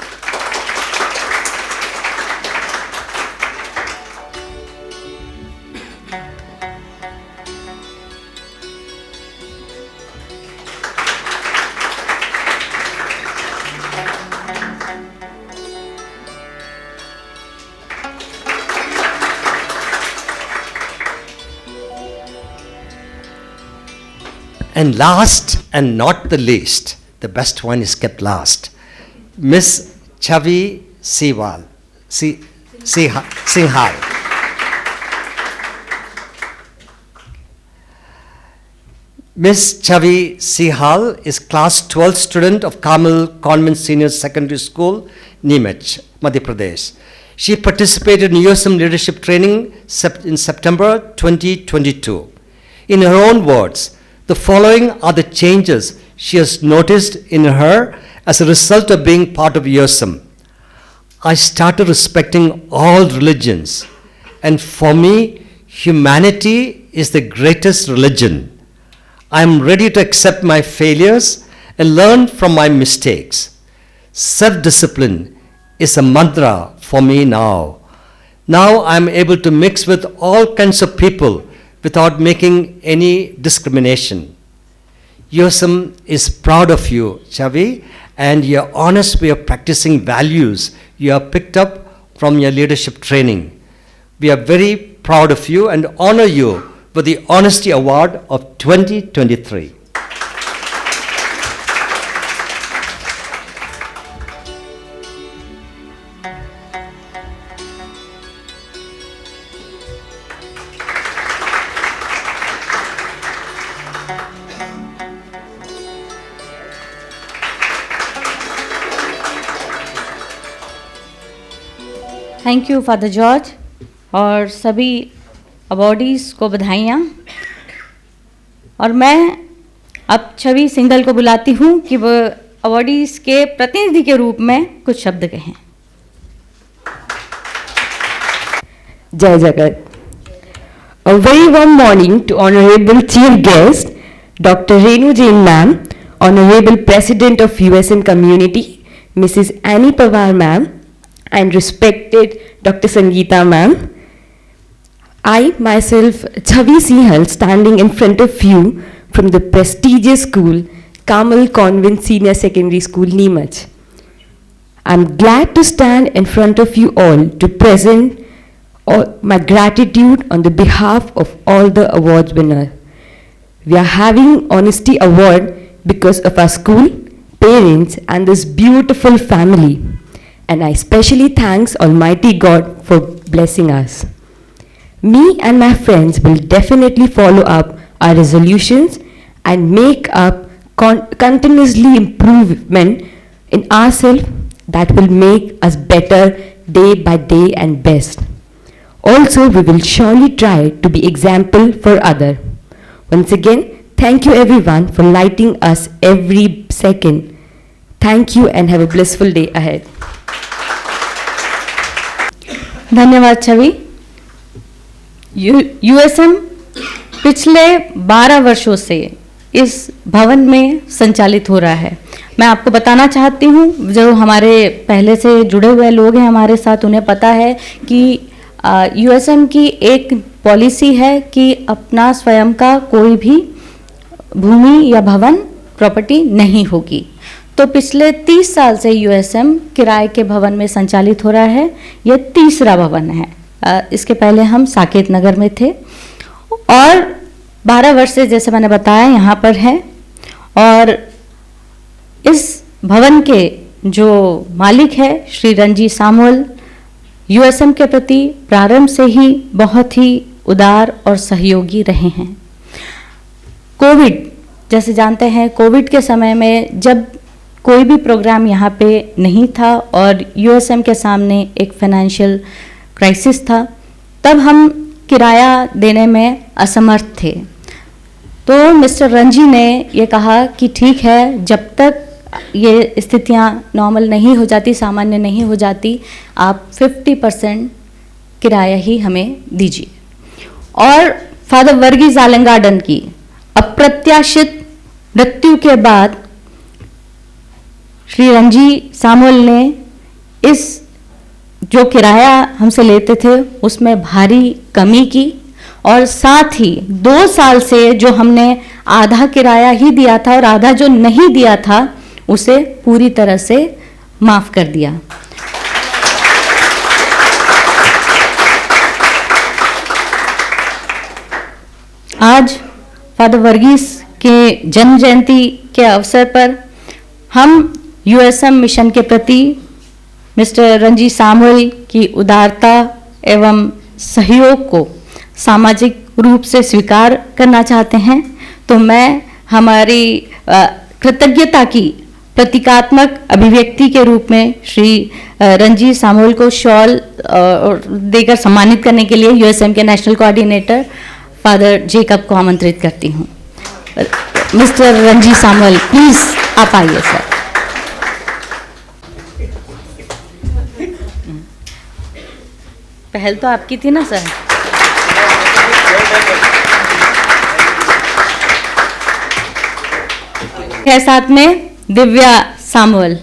And last and not the least, the best one is kept last, Miss Chavi Singhal. Miss Chavi Singhal is class 12th student of Carmel Convent Senior Secondary School, Neemuch, Madhya Pradesh. She participated in USM leadership training in September 2022. In her own words, the following are the changes she has noticed in her as a result of being part of USM, I started respecting all religions. And for me, humanity is the greatest religion. I am ready to accept my failures and learn from my mistakes. Self-discipline is a mantra for me now. Now I am able to mix with all kinds of people without making any discrimination. USM is proud of you, Chavi, and your honest way of practicing values you have picked up from your leadership training. We are very proud of you and honor you with the Honesty Award of 2023. Thank you father George और सभी awardees को बधाइयाँ। और मैं अब छवि सिंघल को बुलाती हूँ कि वो अवॉर्डीज़ के प्रतिनिधि के रूप में कुछ शब्द कहें। Jai Jagat. A very warm morning to Honorable Chief Guest, Dr. Renu Jain Ma'am, Honorable President of USM Community, Mrs. Annie Pawar Ma'am, and respected Dr. Sangeeta Ma'am. I myself, Chavi Singhal, standing in front of you from the prestigious school, Kamal Convent Senior Secondary School, Neemuch. I'm glad to stand in front of you all to present my gratitude on the behalf of all the awards winners. We are having Honesty Award because of our school, parents, and this beautiful family. And I especially thanks Almighty God for blessing us. Me and my friends will definitely follow up our resolutions and make up continuously improvement in ourselves that will make us better day by day and best. Also, we will surely try to be example for others. Once again, thank you everyone for lighting us every second. Thank you and have a blissful day ahead. धन्यवाद छवि। USM पिछले 12 वर्षों से इस भवन में संचालित हो रहा है। मैं आपको बताना चाहती हूँ, जो हमारे पहले से जुड़े हुए लोग हैं हमारे साथ, उन्हें पता है कि यूएसएम की एक पॉलिसी है कि अपना स्वयं का कोई भी भूमि या भवन प्रॉपर्टी नहीं होगी। तो पिछले 30 साल से यूएसएम किराए के भवन में संचालित हो रहा है। यह तीसरा भवन है। इसके पहले हम साकेत नगर में थे और 12 वर्ष से, जैसे मैंने बताया, यहाँ पर है। और इस भवन के जो मालिक है श्री रंजी सामुअल, यूएसएम के प्रति प्रारंभ से ही बहुत ही उदार और सहयोगी रहे हैं। कोविड, जैसे जानते हैं, कोविड के समय में जब कोई भी प्रोग्राम यहाँ पे नहीं था और यूएसएम के सामने एक फाइनेंशियल क्राइसिस था, तब हम किराया देने में असमर्थ थे। तो मिस्टर रंजी ने ये कहा कि ठीक है, जब तक ये स्थितियाँ नॉर्मल नहीं हो जाती, सामान्य नहीं हो जाती, आप 50% किराया ही हमें दीजिए। और फादर वर्गीज आलंगार्डन की अप्रत्याशित मृत्यु के बाद श्री रंजी सामुअल ने इस जो किराया हमसे लेते थे उसमें भारी कमी की और साथ ही 2 साल से जो हमने आधा किराया ही दिया था और आधा जो नहीं दिया था उसे पूरी तरह से माफ कर दिया। आज फादर वर्गीस के जन्म जयंती के अवसर पर हम यूएसएम मिशन के प्रति मिस्टर रंजी सामुअल की उदारता एवं सहयोग को सामाजिक रूप से स्वीकार करना चाहते हैं। तो मैं हमारी कृतज्ञता की प्रतीकात्मक अभिव्यक्ति के रूप में श्री रंजी सामुअल को शॉल देकर सम्मानित करने के लिए यूएसएम के नेशनल कोऑर्डिनेटर फादर जेकब को आमंत्रित करती हूँ। मिस्टर रंजी सामुअल, प्लीज आप आइए सर। पहल तो आपकी थी ना सर। है साथ में दिव्या सामुअल।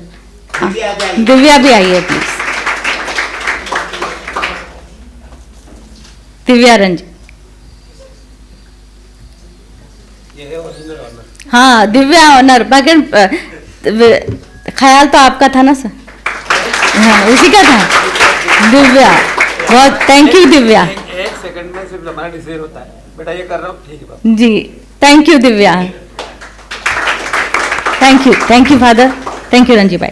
दिव्या भी आई है प्लीज। दिव्या रंजन। हाँ दिव्या ऑनर, मगर ख्याल तो आपका था ना सर। हाँ उसी का था। दिव्या बहुत थैंक यू दिव्या। एक सेकंड में सिर्फ हमारा डिसीजन होता है, बेटा ये कर रहा हूँ, ठीक है जी thank you Divya. Thank you father, thank you Ranji भाई।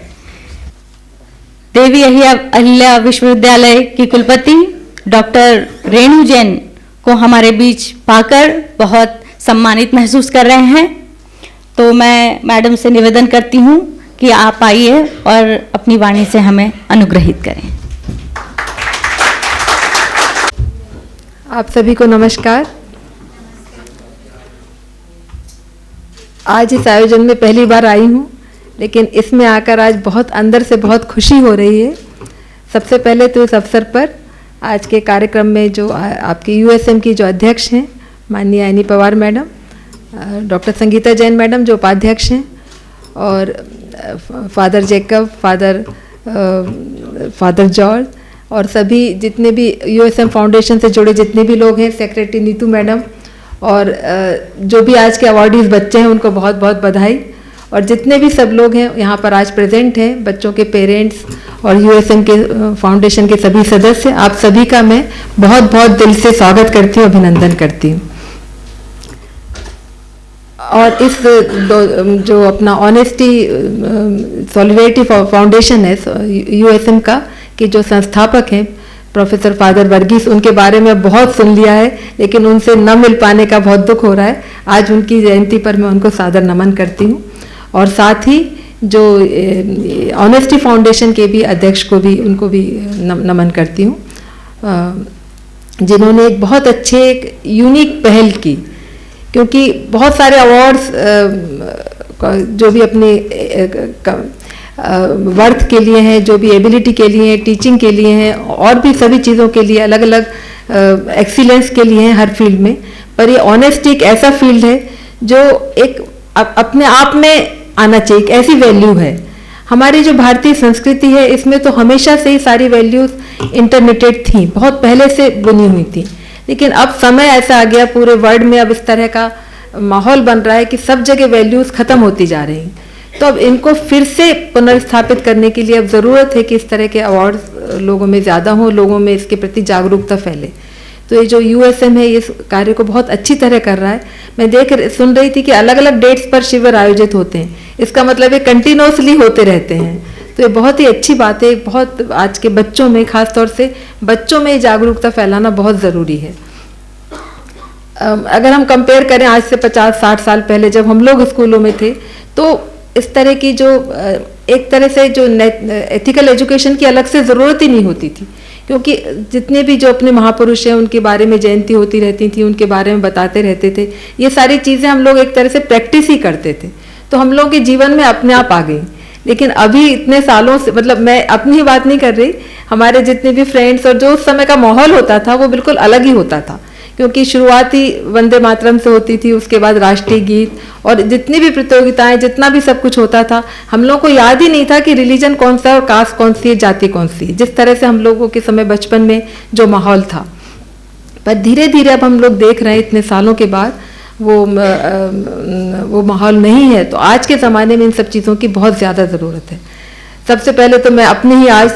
देवी अहिल्या विश्वविद्यालय की कुलपति डॉक्टर रेणु जैन को हमारे बीच पाकर बहुत सम्मानित महसूस कर रहे हैं, तो मैं मैडम से निवेदन करती हूँ कि आप आइए और अपनी वाणी से हमें अनुग्रहित करें। आप सभी को नमस्कार। आज इस आयोजन में पहली बार आई हूँ, लेकिन इसमें आकर आज बहुत अंदर से बहुत खुशी हो रही है। सबसे पहले तो इस अवसर पर आज के कार्यक्रम में जो आपके यूएसएम की जो अध्यक्ष हैं माननीय any Pawar madam, doctor Sangeeta Jain madam जो उपाध्यक्ष हैं, और फादर जेकब, फादर जॉर्ज, और सभी जितने भी यूएसएम फाउंडेशन से जुड़े जितने भी लोग हैं, सेक्रेटरी नीतू मैडम, और जो भी आज के अवार्डीज़ बच्चे हैं उनको बहुत बहुत बधाई। और जितने भी सब लोग हैं यहाँ पर आज प्रेजेंट हैं, बच्चों के पेरेंट्स और यूएसएम के फाउंडेशन के सभी सदस्य, आप सभी का मैं बहुत बहुत दिल से स्वागत करती हूँ, अभिनंदन करती हूँ। और इस जो अपना ऑनेस्टी सॉलिडेरिटी फाउंडेशन है यूएसएम का, कि जो संस्थापक हैं प्रोफेसर फादर वर्गीस, उनके बारे में बहुत सुन लिया है, लेकिन उनसे न मिल पाने का बहुत दुख हो रहा है। आज उनकी जयंती पर मैं उनको सादर नमन करती हूँ। और साथ ही जो ऑनेस्टी फाउंडेशन के भी अध्यक्ष को भी, उनको भी नमन करती हूँ, जिन्होंने एक बहुत अच्छे एक यूनिक पहल की। क्योंकि बहुत सारे अवार्ड्स जो भी अपने वर्थ के लिए हैं, जो भी एबिलिटी के लिए हैं, टीचिंग के लिए हैं, और भी सभी चीज़ों के लिए अलग अलग एक्सीलेंस के लिए हैं हर फील्ड में। पर ये ऑनेस्टी एक ऐसा फील्ड है जो एक अपने आप में आना चाहिए, एक ऐसी वैल्यू है। हमारी जो भारतीय संस्कृति है इसमें तो हमेशा से ही सारी वैल्यूज इंटरमिटेड थी, बहुत पहले से बुनी हुई थी। लेकिन अब समय ऐसा आ गया, पूरे वर्ल्ड में अब इस तरह का माहौल बन रहा है कि सब जगह वैल्यूज खत्म होती जा रही हैं। तो अब इनको फिर से पुनर्स्थापित करने के लिए अब ज़रूरत है कि इस तरह के अवार्ड्स लोगों में ज़्यादा हों, लोगों में इसके प्रति जागरूकता फैले। तो ये जो यूएसएम है इस कार्य को बहुत अच्छी तरह कर रहा है। मैं सुन रही थी कि अलग अलग डेट्स पर शिविर आयोजित होते हैं, इसका मतलब ये कंटिन्यूसली होते रहते हैं। तो ये बहुत ही अच्छी बात है। बहुत आज के बच्चों में, खास तौर से बच्चों में जागरूकता फैलाना बहुत ज़रूरी है। अगर हम कंपेयर करें आज से 50-60 साल पहले जब हम लोग स्कूलों में थे, तो इस तरह की जो एक तरह से जो एथिकल एजुकेशन की अलग से ज़रूरत ही नहीं होती थी, क्योंकि जितने भी जो अपने महापुरुष हैं उनके बारे में जयंती होती रहती थी, उनके बारे में बताते रहते थे। ये सारी चीज़ें हम लोग एक तरह से प्रैक्टिस ही करते थे, तो हम लोगों के जीवन में अपने आप आ गई। लेकिन अभी इतने सालों से, मतलब मैं अपनी ही बात नहीं कर रही, हमारे जितने भी फ्रेंड्स और जो उस समय का माहौल होता था वो बिल्कुल अलग ही होता था। क्योंकि शुरुआत ही वंदे मातरम से होती थी, उसके बाद राष्ट्रीय गीत और जितनी भी प्रतियोगिताएं, जितना भी सब कुछ होता था, हम लोगों को याद ही नहीं था कि रिलीजन कौन सा और कास्ट कौन सी है, जाति कौन सी है, जिस तरह से हम लोगों के समय बचपन में जो माहौल था। पर धीरे धीरे अब हम लोग देख रहे हैं इतने सालों के बाद वो माहौल नहीं है। तो आज के ज़माने में इन सब चीज़ों की बहुत ज़्यादा ज़रूरत है। सबसे पहले तो मैं अपने ही आज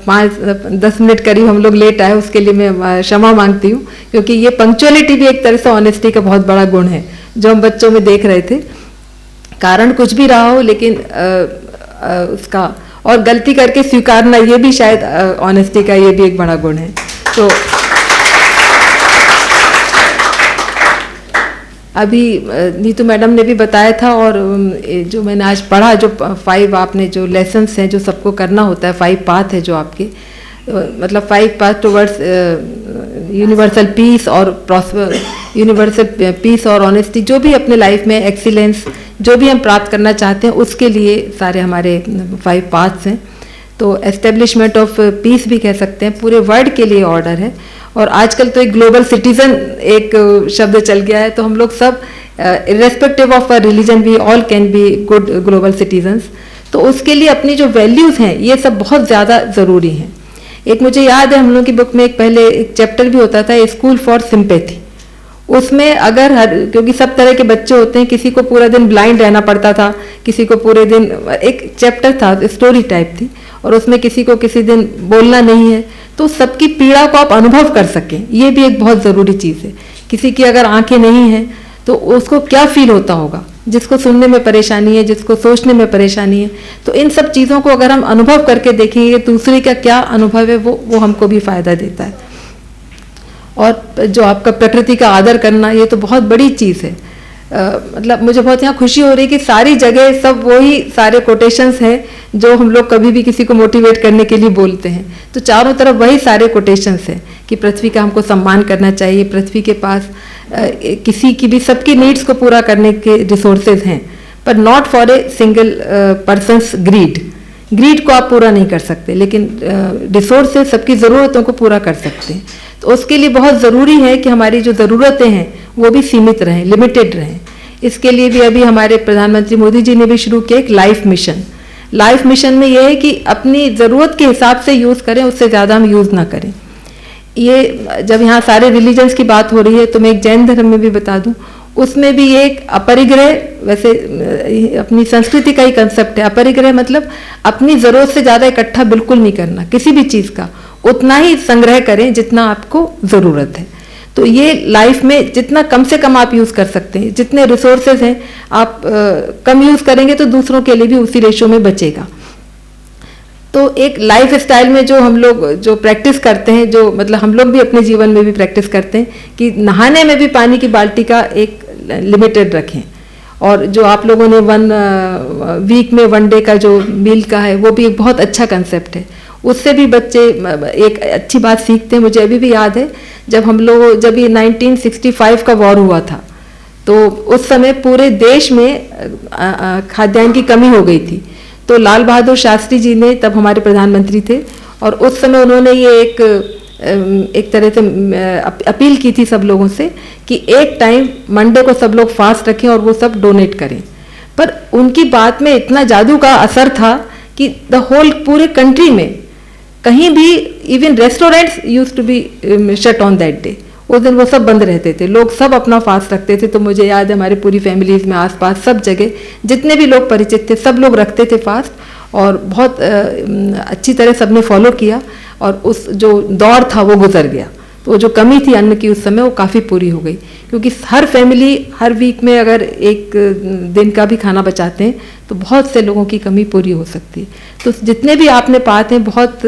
5-10 मिनट करीब हम लोग लेट आए, उसके लिए मैं क्षमा मांगती हूँ, क्योंकि ये पंक्चुअलिटी भी एक तरह से ऑनेस्टी का बहुत बड़ा गुण है जो हम बच्चों में देख रहे थे। कारण कुछ भी रहा हो, लेकिन उसका और गलती करके स्वीकारना, ये भी शायद ऑनेस्टी का ये भी एक बड़ा गुण है। तो अभी नीतू मैडम ने भी बताया था, और जो मैंने आज पढ़ा, जो 5 आपने जो लेसन्स हैं जो सबको करना होता है, 5 पाथ है जो आपके, मतलब 5 पाथ टुवर्ड्स यूनिवर्सल पीस और प्रॉस्पर, यूनिवर्सल पीस और ऑनेस्टी, जो भी अपने लाइफ में एक्सीलेंस जो भी हम प्राप्त करना चाहते हैं, उसके लिए सारे हमारे 5 पाथ्स हैं। तो एस्टेब्लिशमेंट ऑफ पीस भी कह सकते हैं, पूरे वर्ल्ड के लिए ऑर्डर है। और आजकल तो एक ग्लोबल सिटीजन एक शब्द चल गया है, तो हम लोग सब irrespective of religion we all can be good global citizens. तो उसके लिए अपनी जो वैल्यूज़ हैं ये सब बहुत ज़्यादा ज़रूरी हैं। एक मुझे याद है हम लोग की बुक में एक पहले एक चैप्टर भी होता था, स्कूल फॉर सिंपैथी। उसमें अगर क्योंकि सब तरह के बच्चे होते हैं, किसी को पूरा दिन ब्लाइंड रहना पड़ता था, किसी को पूरे दिन, एक चैप्टर था स्टोरी टाइप थी, और उसमें किसी को किसी दिन बोलना नहीं है, तो सबकी पीड़ा को आप अनुभव कर सकें, ये भी एक बहुत ज़रूरी चीज़ है। किसी की अगर आंखें नहीं हैं तो उसको क्या फील होता होगा, जिसको सुनने में परेशानी है, जिसको सोचने में परेशानी है। तो इन सब चीज़ों को अगर हम अनुभव करके देखेंगे दूसरे का क्या अनुभव है, वो हमको भी फायदा देता है। और जो आपका प्रकृति का आदर करना, ये तो बहुत बड़ी चीज़ है। मतलब मुझे बहुत यहाँ खुशी हो रही है कि सारी जगह सब वही सारे कोटेशंस हैं जो हम लोग कभी भी किसी को मोटिवेट करने के लिए बोलते हैं। तो चारों तरफ वही सारे कोटेशंस हैं कि पृथ्वी का हमको सम्मान करना चाहिए, पृथ्वी के पास किसी की भी, सबकी नीड्स को पूरा करने के रिसोर्सेज हैं, पर not for a single person's greed को आप पूरा नहीं कर सकते, लेकिन रिसोर्सेज सबकी ज़रूरतों को पूरा कर सकते हैं। तो उसके लिए बहुत ज़रूरी है कि हमारी जो ज़रूरतें हैं वो भी सीमित रहें, लिमिटेड रहें। इसके लिए भी अभी हमारे प्रधानमंत्री मोदी जी ने भी शुरू किया एक लाइफ मिशन। लाइफ मिशन में ये है कि अपनी ज़रूरत के हिसाब से यूज़ करें, उससे ज़्यादा हम यूज़ ना करें। ये जब यहाँ सारे रिलीजन्स की बात हो रही है तो मैं एक जैन धर्म में भी बता दूँ, उसमें भी एक अपरिग्रह, वैसे अपनी संस्कृति का ही कंसेप्ट है। अपरिग्रह मतलब अपनी ज़रूरत से ज़्यादा इकट्ठा बिल्कुल नहीं करना, किसी भी चीज़ का उतना ही संग्रह करें जितना आपको ज़रूरत है। तो ये लाइफ में जितना कम से कम आप यूज़ कर सकते हैं, जितने रिसोर्सेज हैं आप कम यूज़ करेंगे तो दूसरों के लिए भी उसी रेशो में बचेगा। तो एक लाइफ स्टाइल में जो हम लोग जो प्रैक्टिस करते हैं, जो मतलब हम लोग भी अपने जीवन में भी प्रैक्टिस करते हैं कि नहाने में भी पानी की बाल्टी का एक लिमिटेड रखें। और जो आप लोगों ने वीक में 1 डे का जो मील का है, वो भी एक बहुत अच्छा कंसेप्ट है। उससे भी बच्चे एक अच्छी बात सीखते हैं। मुझे अभी भी याद है जब ये 1965 का वॉर हुआ था, तो उस समय पूरे देश में खाद्यान्न की कमी हो गई थी। तो लाल बहादुर शास्त्री जी ने, तब हमारे प्रधानमंत्री थे, और उस समय उन्होंने ये एक तरह से अपील की थी सब लोगों से कि एक टाइम मंडे को सब लोग फास्ट रखें और वो सब डोनेट करें। पर उनकी बात में इतना जादू का असर था कि द होल पूरे कंट्री में कहीं भी, even restaurants used to be shut on that day. उस दिन वो सब बंद रहते थे, लोग सब अपना फास्ट रखते थे। तो मुझे याद है हमारी पूरी फैमिलीज में आसपास सब जगह जितने भी लोग परिचित थे सब लोग रखते थे फास्ट, और बहुत अच्छी तरह सबने फॉलो किया, और उस जो दौर था वो गुजर गया। तो जो कमी थी अन्न की उस समय वो काफ़ी पूरी हो गई, क्योंकि हर फैमिली हर वीक में अगर एक दिन का भी खाना बचाते हैं तो बहुत से लोगों की कमी पूरी हो सकती है। तो जितने भी आपने पाते हैं बहुत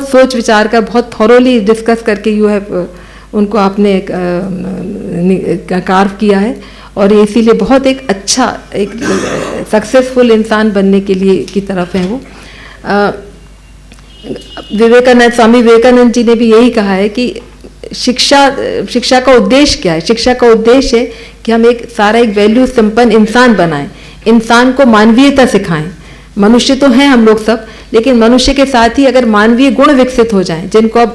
सोच विचार कर, बहुत थॉरोली डिस्कस करके यू हैव उनको आपने कार्व किया है, और ये इसीलिए बहुत एक अच्छा एक सक्सेसफुल इंसान बनने के लिए की तरफ है वो। स्वामी विवेकानंद जी ने भी यही कहा है कि शिक्षा का उद्देश्य क्या है। शिक्षा का उद्देश्य है कि हम एक वैल्यू संपन्न इंसान बनाएं, इंसान को मानवीयता सिखाएं। मनुष्य तो हैं हम लोग सब, लेकिन मनुष्य के साथ ही अगर मानवीय गुण विकसित हो जाएं, जिनको अब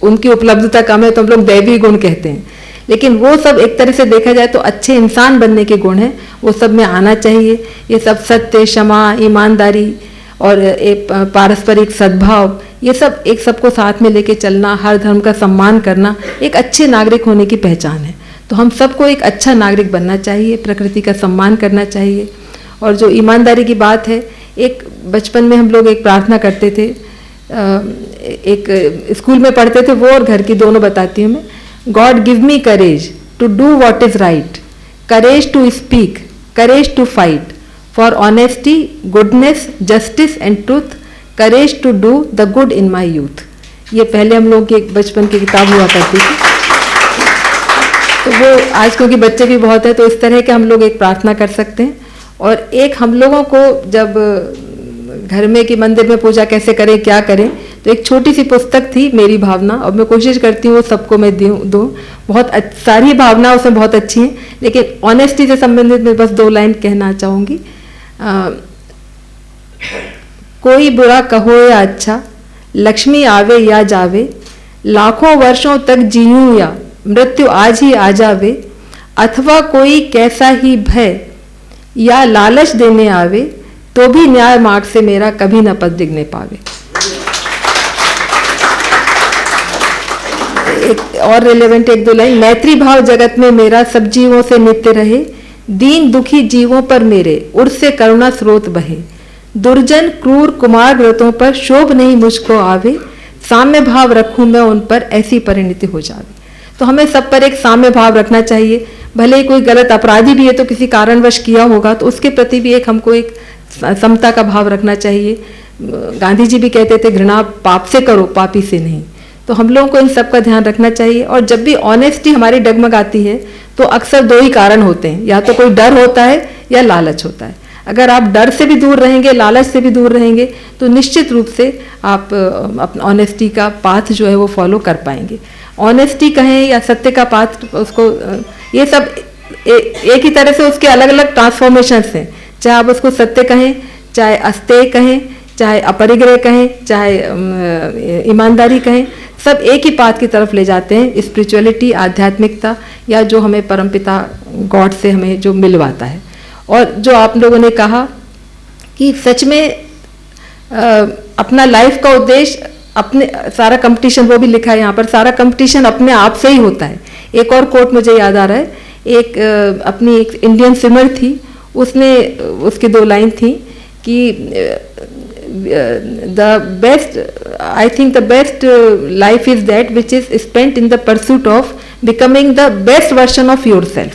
उनकी उपलब्धता कम है तो हम लोग दैवीय गुण कहते हैं, लेकिन वो सब एक तरह से देखा जाए तो अच्छे इंसान बनने के गुण हैं, वो सब में आना चाहिए। ये सब सत्य, क्षमा, ईमानदारी और एक पारस्परिक सद्भाव, ये सब एक सबको साथ में लेके चलना, हर धर्म का सम्मान करना एक अच्छे नागरिक होने की पहचान है। तो हम सबको एक अच्छा नागरिक बनना चाहिए, प्रकृति का सम्मान करना चाहिए। और जो ईमानदारी की बात है, एक बचपन में हम लोग एक प्रार्थना करते थे, एक स्कूल में पढ़ते थे वो, और घर की दोनों बताती हूँ मैं। God give me courage to do what is right, courage to speak, courage to fight, for honesty, goodness, justice and truth, courage to do the good in my youth. ये पहले हम लोग की एक बचपन की किताब हुआ करती थी। तो वो आज क्योंकि बच्चे भी बहुत है, तो इस तरह के हम लोग एक प्रार्थना कर सकते हैं। और एक हम लोगों को जब घर में कि मंदिर में पूजा कैसे करें, क्या करें, तो एक छोटी सी पुस्तक थी मेरी भावना, और मैं कोशिश करती हूँ सबको मैं दूँ। बहुत सारी भावना उसमें बहुत अच्छी हैं, लेकिन ऑनेस्टी से संबंधित मैं बस 2 लाइन कहना चाहूँगी। कोई बुरा कहो या अच्छा, लक्ष्मी आवे या जावे, लाखों वर्षों तक जीऊं या मृत्यु आज ही आ जावे, अथवा कोई कैसा ही भय या लालच देने आवे, तो भी न्याय मार्ग से मेरा कभी न पद डिगने पावे। एक और रिलेवेंट एक दो लाइन, मैत्री भाव जगत में मेरा सब जीवों से नित्य रहे, दीन दुखी जीवों पर मेरे उर से करुणा स्रोत बहे, दुर्जन क्रूर कुमार व्रतों पर शोभ नहीं मुझको आवे, साम्य भाव रखूं मैं उन पर ऐसी परिणति हो जावे। तो हमें सब पर एक साम्य भाव रखना चाहिए, भले ही कोई गलत अपराधी भी है तो किसी कारणवश किया होगा तो उसके प्रति भी एक हमको एक समता का भाव रखना चाहिए। गांधी जी भी कहते थे घृणा पाप से करो, पापी से नहीं। तो हम लोगों को इन सब का ध्यान रखना चाहिए। और जब भी ऑनेस्टी हमारी डगमगाती है तो अक्सर दो ही कारण होते हैं, या तो कोई डर होता है या लालच होता है। अगर आप डर से भी दूर रहेंगे, लालच से भी दूर रहेंगे, तो निश्चित रूप से आप ऑनेस्टी का पाथ जो है वो फॉलो कर पाएंगे। ऑनेस्टी कहें या सत्य का पाथ, उसको ये सब एक ही तरह से उसके अलग अलग ट्रांसफॉर्मेशंस हैं। चाहे आप उसको सत्य कहें, चाहे अस्तेय कहें, चाहे अपरिग्रह कहें, चाहे ईमानदारी कहें, सब एक ही पाथ की तरफ ले जाते हैं, स्पिरिचुअलिटी, आध्यात्मिकता, या जो हमें परमपिता गॉड से हमें जो मिलवाता है। और जो आप लोगों ने कहा कि सच में अपना लाइफ का उद्देश्य, अपने सारा कंपटीशन, वो भी लिखा है यहाँ पर, सारा कंपटीशन अपने आप से ही होता है। एक और कोट मुझे याद आ रहा है, अपनी एक इंडियन स्विमर थी, उसने उसकी दो लाइन थी कि the best, I think the best life is that which is spent in the pursuit of becoming the best version of yourself.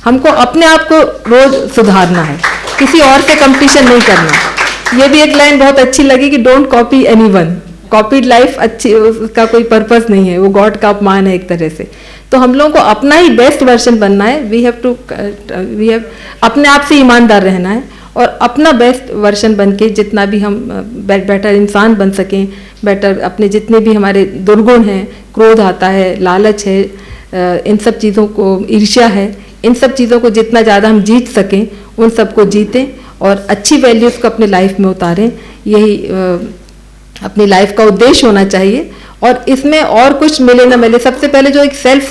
हमको अपने आप को रोज सुधारना है, किसी और से कंपटीशन नहीं करना। ये भी एक लाइन बहुत अच्छी लगी कि don't copy anyone. Copied life अच्छी, उसका कोई पर्पस नहीं है, वो गॉड का अपमान है एक तरह से। तो हम लोगों को अपना ही बेस्ट वर्जन बनना है। वी हैव अपने आप से ईमानदार रहना है और अपना बेस्ट वर्जन बन के जितना भी हम बेटर इंसान बन सकें, बेटर अपने जितने भी हमारे दुर्गुण हैं, क्रोध आता है, लालच है, इन सब चीज़ों को, ईर्ष्या है, इन सब चीज़ों को जितना ज़्यादा हम जीत सकें उन सबको जीतें और अच्छी वैल्यूज़ को अपने लाइफ में उतारें। यही अपनी लाइफ का उद्देश्य होना चाहिए। और इसमें और कुछ मिले ना मिले, सबसे पहले जो एक सेल्फ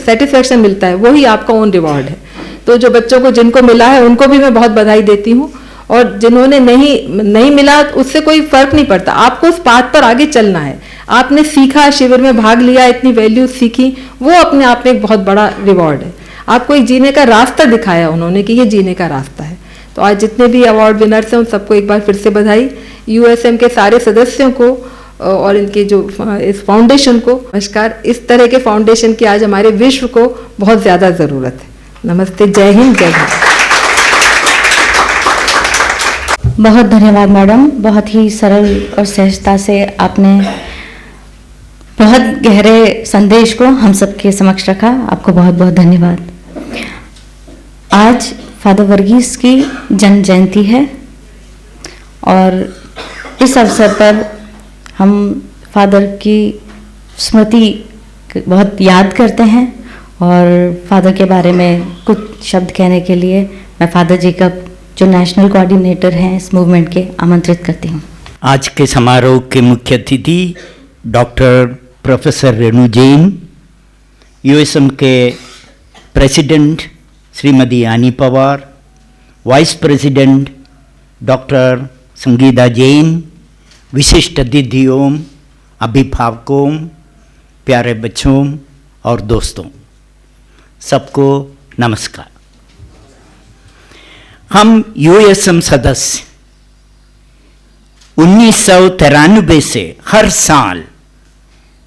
सेटिस्फैक्शन मिलता है वही आपका ओन रिवॉर्ड है। तो जो बच्चों को जिनको मिला है उनको भी मैं बहुत बधाई देती हूँ, और जिन्होंने नहीं मिला उससे कोई फर्क नहीं पड़ता। आपको उस पाथ पर आगे चलना है। आपने सीखा, शिविर में भाग लिया, इतनी वैल्यूज सीखी, वो अपने आप में एक बहुत बड़ा रिवॉर्ड है। आपको एक जीने का रास्ता दिखाया उन्होंने कि ये जीने का रास्ता है। तो आज जितने भी अवार्ड विनर्स हैं उन सबको एक बार फिर से बधाई। यूएसएम के सारे सदस्यों को और इनके जो इस फाउंडेशन को नमस्कार। इस तरह के फाउंडेशन की आज हमारे विश्व को बहुत ज़्यादा ज़रूरत है। नमस्ते, जय हिंद, जय भारत। बहुत धन्यवाद मैडम, बहुत ही सरल और सहजता से आपने बहुत गहरे संदेश को हम सबके समक्ष रखा। आपको बहुत बहुत धन्यवाद। आज फादर वर्गीस की जन्म जयंती है और इस अवसर पर हम फादर की स्मृति बहुत याद करते हैं और फादर के बारे में कुछ शब्द कहने के लिए मैं फादर जेकब जो नेशनल कोऑर्डिनेटर हैं इस मूवमेंट के, आमंत्रित करती हूँ। आज के समारोह के मुख्य अतिथि doctor professor Renu Jain, USM के प्रेसिडेंट श्रीमती आनी Pawar, vice president doctor Sangeeta Jain, विशिष्ट अतिथियों, अभिभावकों, प्यारे बच्चों और दोस्तों, सबको नमस्कार। हम यूएसएम सदस्य 1993 से हर साल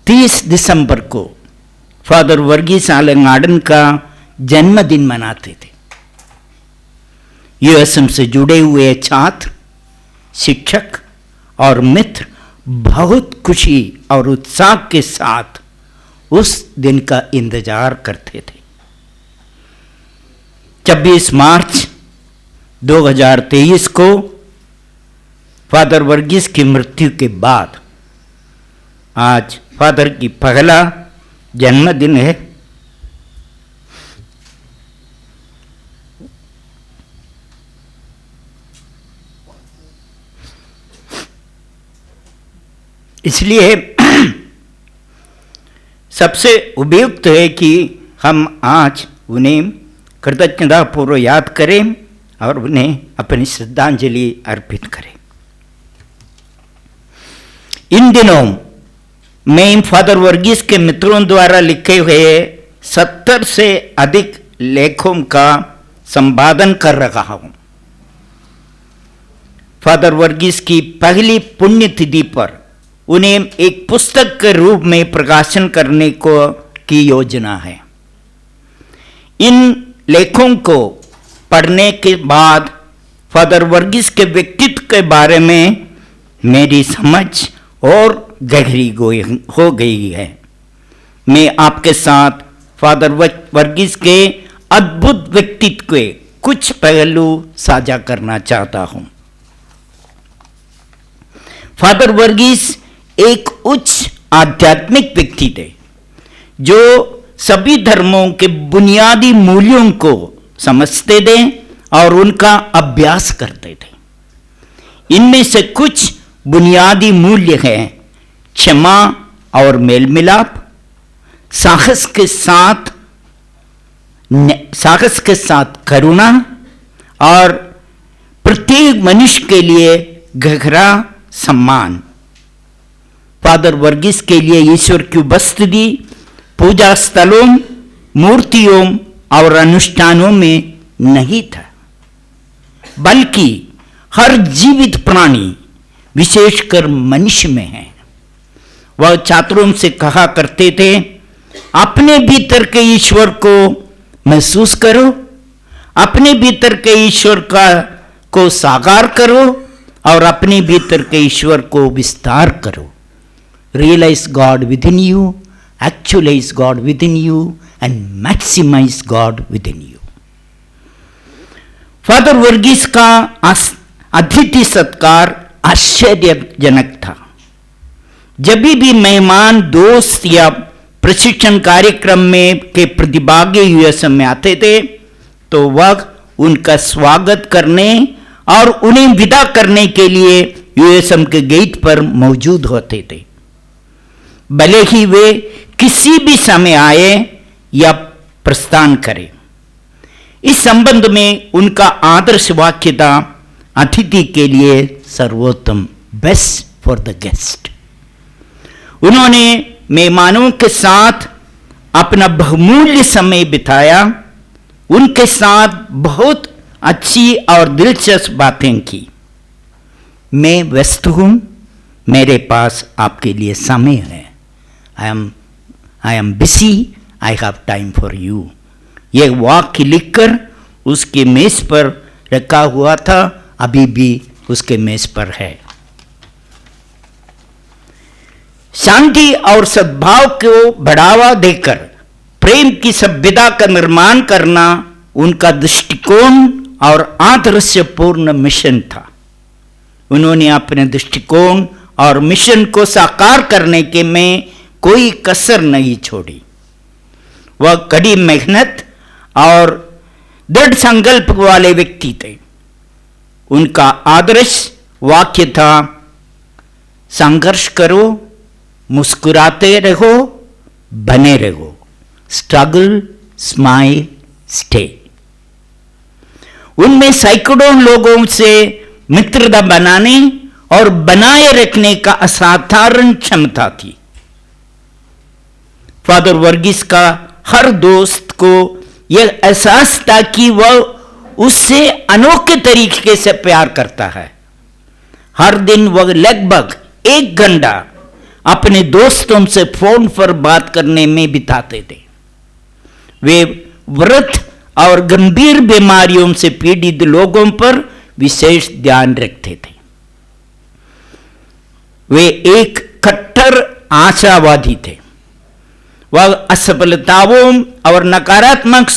30 दिसंबर को फादर वर्गीस आलन आर्डन का जन्मदिन मनाते थे। यूएसएम से जुड़े हुए छात्र, शिक्षक और मित्र बहुत खुशी और उत्साह के साथ उस दिन का इंतजार करते थे। 26 मार्च 2023 को फादर वर्गीस की मृत्यु के बाद आज फादर की पहला जन्मदिन है। इसलिए सबसे उपयुक्त है कि हम आज उन्हें कृतज्ञतापूर्वक याद करें और उन्हें अपनी श्रद्धांजलि अर्पित करें। इन दिनों मैं फादर वर्गीस के मित्रों द्वारा लिखे हुए 70 से अधिक लेखों का संपादन कर रहा हूं। फादर वर्गीस की पहली पुण्यतिथि पर उन्हें एक पुस्तक के रूप में प्रकाशन करने की योजना है। इन लेखों को पढ़ने के बाद फादर वर्गीस के व्यक्तित्व के बारे में मेरी समझ और गहरी हो गई है। मैं आपके साथ फादर वर्गीस के अद्भुत व्यक्तित्व के कुछ पहलू साझा करना चाहता हूं। फादर वर्गीस एक उच्च आध्यात्मिक व्यक्ति थे जो सभी धर्मों के बुनियादी मूल्यों को समझते थे और उनका अभ्यास करते थे। इनमें से कुछ बुनियादी मूल्य हैं क्षमा और मेल मिलाप, साहस के साथ करुणा और प्रत्येक मनुष्य के लिए गहरा सम्मान। फादर वर्गीस के लिए ईश्वर की उपस्थिति पूजा स्थलों, मूर्तियों और अनुष्ठानों में नहीं था, बल्कि हर जीवित प्राणी विशेषकर मनुष्य में है। वह छात्रों से कहा करते थे, अपने भीतर के ईश्वर को महसूस करो, अपने भीतर के ईश्वर को साकार करो और अपने भीतर के ईश्वर को विस्तार करो। Realise God within you, actualise God within you and maximise God within you. Father Varghese का अतिथि सत्कार आश्चर्यजनक था। जब भी मेहमान, दोस्त या प्रशिक्षण कार्यक्रम में के प्रतिभागी यूएसएम में आते थे तो वह उनका स्वागत करने और उन्हें विदा करने के लिए यूएसएम के गेट पर मौजूद होते थे, भले ही वे किसी भी समय आए या प्रस्थान करें। इस संबंध में उनका आदर्श वाक्य था, अतिथि के लिए सर्वोत्तम, बेस्ट फॉर द गेस्ट। उन्होंने मेहमानों के साथ अपना बहुमूल्य समय बिताया, उनके साथ बहुत अच्छी और दिलचस्प बातें की। मैं व्यस्त हूं, मेरे पास आपके लिए समय है। I am busy, I have time for you. ये वाक्य लिखकर उसके मेज पर रखा हुआ था, अभी भी उसके मेज पर है। शांति और सद्भाव को बढ़ावा देकर प्रेम की सभ्यता का निर्माण करना उनका दृष्टिकोण और आदर्शपूर्ण मिशन था। उन्होंने अपने दृष्टिकोण और मिशन को साकार करने के में कोई कसर नहीं छोड़ी। वह कड़ी मेहनत और दृढ़ संकल्प वाले व्यक्ति थे। उनका आदर्श वाक्य था, संघर्ष करो, मुस्कुराते रहो, बने रहो, स्ट्रगल, स्माइल, स्टे। उनमें सैकड़ों लोगों से मित्रता बनाने और बनाए रखने का असाधारण क्षमता थी। फादर वर्गीस का हर दोस्त को यह एहसास था कि वह उससे अनोखे तरीके से प्यार करता है। हर दिन वह लगभग 1 घंटा अपने दोस्तों से फोन पर बात करने में बिताते थे। वे वृद्ध और गंभीर बीमारियों से पीड़ित लोगों पर विशेष ध्यान रखते थे। वे एक कट्टर आशावादी थे। वह असफलताओं और नकारात्मक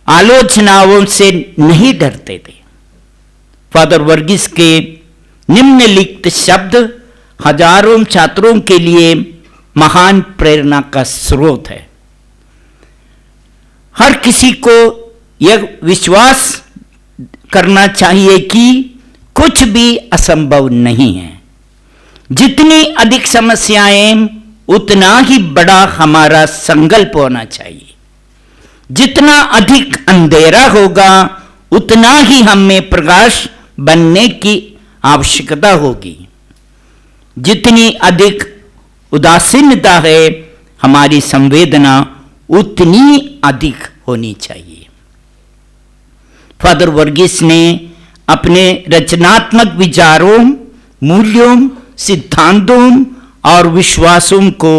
आलोचनाओं से नहीं डरते थे। फादर वर्गीस के निम्नलिखित शब्द हजारों छात्रों के लिए महान प्रेरणा का स्रोत है। हर किसी को यह विश्वास करना चाहिए कि कुछ भी असंभव नहीं है। जितनी अधिक समस्याएं उतना ही बड़ा हमारा संकल्प होना चाहिए। जितना अधिक अंधेरा होगा उतना ही हमें प्रकाश बनने की आवश्यकता होगी। जितनी अधिक उदासीनता है हमारी संवेदना उतनी अधिक होनी चाहिए। फादर वर्गीस ने अपने रचनात्मक विचारों, मूल्यों, सिद्धांतों और विश्वासों को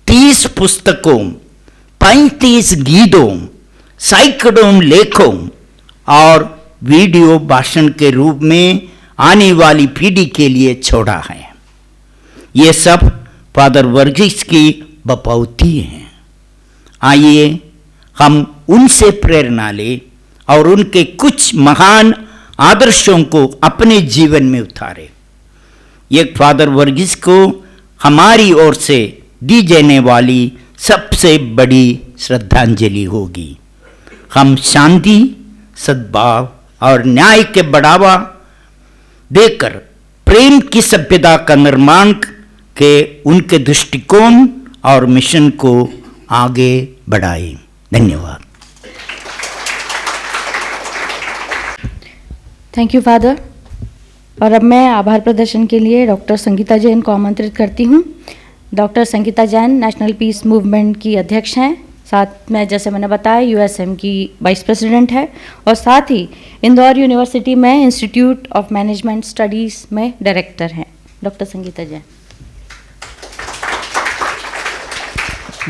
30 पुस्तकों, 35 गीतों, सैकड़ों लेखों और वीडियो भाषण के रूप में आने वाली पीढ़ी के लिए छोड़ा है। ये सब फादर वर्गीस की बपौती हैं। आइए हम उनसे प्रेरणा लें और उनके कुछ महान आदर्शों को अपने जीवन में उतारें। ये फादर वर्गीस को हमारी ओर से दी जाने वाली सबसे बड़ी श्रद्धांजलि होगी। हम शांति, सद्भाव और न्याय के बढ़ावा देकर प्रेम की सभ्यता का निर्माण के उनके दृष्टिकोण और मिशन को आगे बढ़ाएं। धन्यवाद। Thank you father. और अब मैं आभार प्रदर्शन के लिए डॉक्टर संगीता जैन को आमंत्रित करती हूँ। Doctor Sangeeta Jain national piece movement की अध्यक्ष हैं, साथ में जैसे मैंने बताया यूएसएम की वाइस प्रेसिडेंट है और साथ ही इंदौर यूनिवर्सिटी में इंस्टीट्यूट ऑफ मैनेजमेंट स्टडीज़ में डायरेक्टर हैं। डॉक्टर संगीता जैन।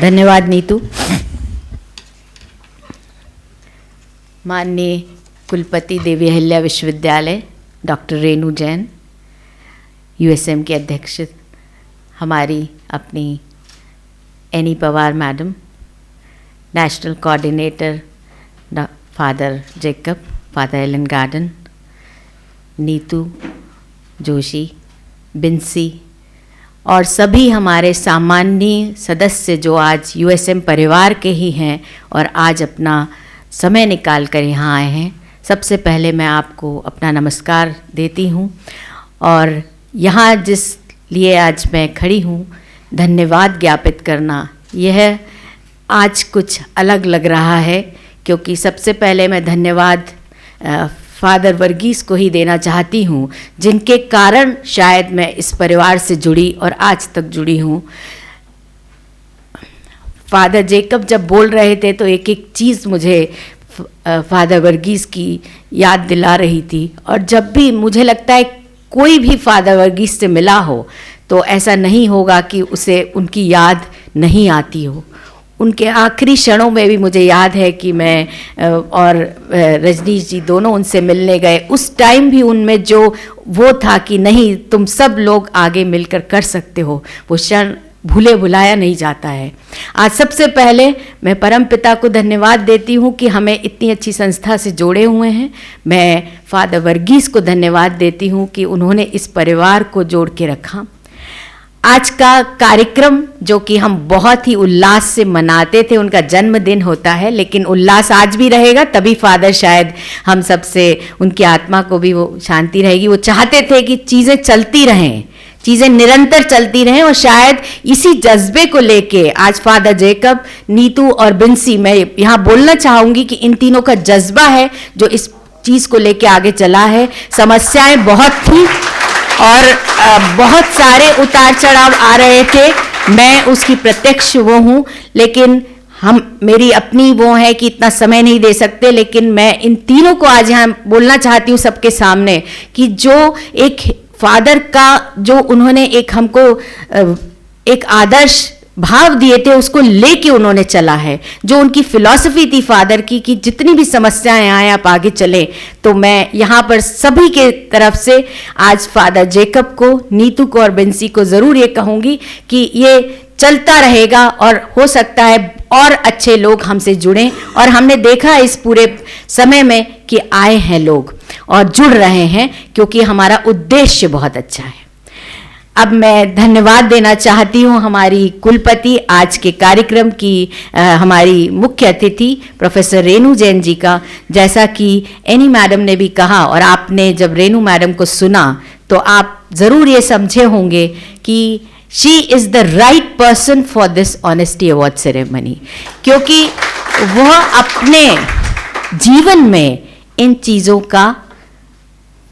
धन्यवाद नीतू। माननीय कुलपति देवी अहिल्या विश्वविद्यालय डॉक्टर रेणु जैन, यूएसएम के अध्यक्ष हमारी अपनी Annie Pawar madam, national coordinator father Jacob, father Alan Garden, Neetu Joshi, Binsy और सभी हमारे सामान्य सदस्य जो आज यूएसएम परिवार के ही हैं और आज अपना समय निकाल कर यहाँ आए हैं, सबसे पहले मैं आपको अपना नमस्कार देती हूँ। और यहाँ जिस लिए आज मैं खड़ी हूँ, धन्यवाद ज्ञापित करना, यह आज कुछ अलग लग रहा है, क्योंकि सबसे पहले मैं धन्यवाद फादर वर्गीस को ही देना चाहती हूँ, जिनके कारण शायद मैं इस परिवार से जुड़ी और आज तक जुड़ी हूँ। फादर जेकब जब बोल रहे थे तो एक एक चीज़ मुझे फादर वर्गीस की याद दिला रही थी, और जब भी मुझे लगता है कोई भी फादर वर्गीस से मिला हो तो ऐसा नहीं होगा कि उसे उनकी याद नहीं आती हो। उनके आखिरी क्षणों में भी मुझे याद है कि मैं और रजनीश जी दोनों उनसे मिलने गए। उस टाइम भी उनमें जो वो था कि नहीं, तुम सब लोग आगे मिलकर कर सकते हो, वो क्षण भूले भुलाया नहीं जाता है। आज सबसे पहले मैं परमपिता को धन्यवाद देती हूँ कि हमें इतनी अच्छी संस्था से जोड़े हुए हैं। मैं फादर वर्गीस को धन्यवाद देती हूँ कि उन्होंने इस परिवार को जोड़ के रखा। आज का कार्यक्रम जो कि हम बहुत ही उल्लास से मनाते थे, उनका जन्मदिन होता है, लेकिन उल्लास आज भी रहेगा, तभी फादर शायद हम सबसे, उनकी आत्मा को भी वो शांति रहेगी। वो चाहते थे कि चीज़ें चलती रहें, चीज़ें निरंतर चलती रहें, और शायद इसी जज्बे को लेके आज फादर जेकब, नीतू और बिंसी, मैं यहाँ बोलना चाहूँगी कि इन तीनों का जज्बा है जो इस चीज़ को लेके आगे चला है। समस्याएं बहुत थी और बहुत सारे उतार चढ़ाव आ रहे थे, मैं उसकी प्रत्यक्ष वो हूँ, लेकिन मेरी अपनी वो है कि इतना समय नहीं दे सकते, लेकिन मैं इन तीनों को आज यहाँ बोलना चाहती हूँ सबके सामने कि जो एक फादर का जो उन्होंने एक हमको एक आदर्श भाव दिए थे, उसको लेके उन्होंने चला है। जो उनकी फिलॉसफी थी फादर की कि जितनी भी समस्याएं आए आप आगे चलें, तो मैं यहाँ पर सभी के तरफ से आज फादर जेकब को, नीतू को और बिंसी को ज़रूर ये कहूँगी कि ये चलता रहेगा और हो सकता है और अच्छे लोग हमसे जुड़ें। और हमने देखा इस पूरे समय में कि आए हैं लोग और जुड़ रहे हैं, क्योंकि हमारा उद्देश्य बहुत अच्छा है। अब मैं धन्यवाद देना चाहती हूँ हमारी कुलपति, आज के कार्यक्रम की हमारी मुख्य अतिथि प्रोफेसर रेणु जैन जी का। जैसा कि एनी मैडम ने भी कहा और आपने जब रेणु मैडम को सुना तो आप ज़रूर ये समझे होंगे कि she is the right person for this honesty award ceremony, क्योंकि वह अपने जीवन में इन चीज़ों का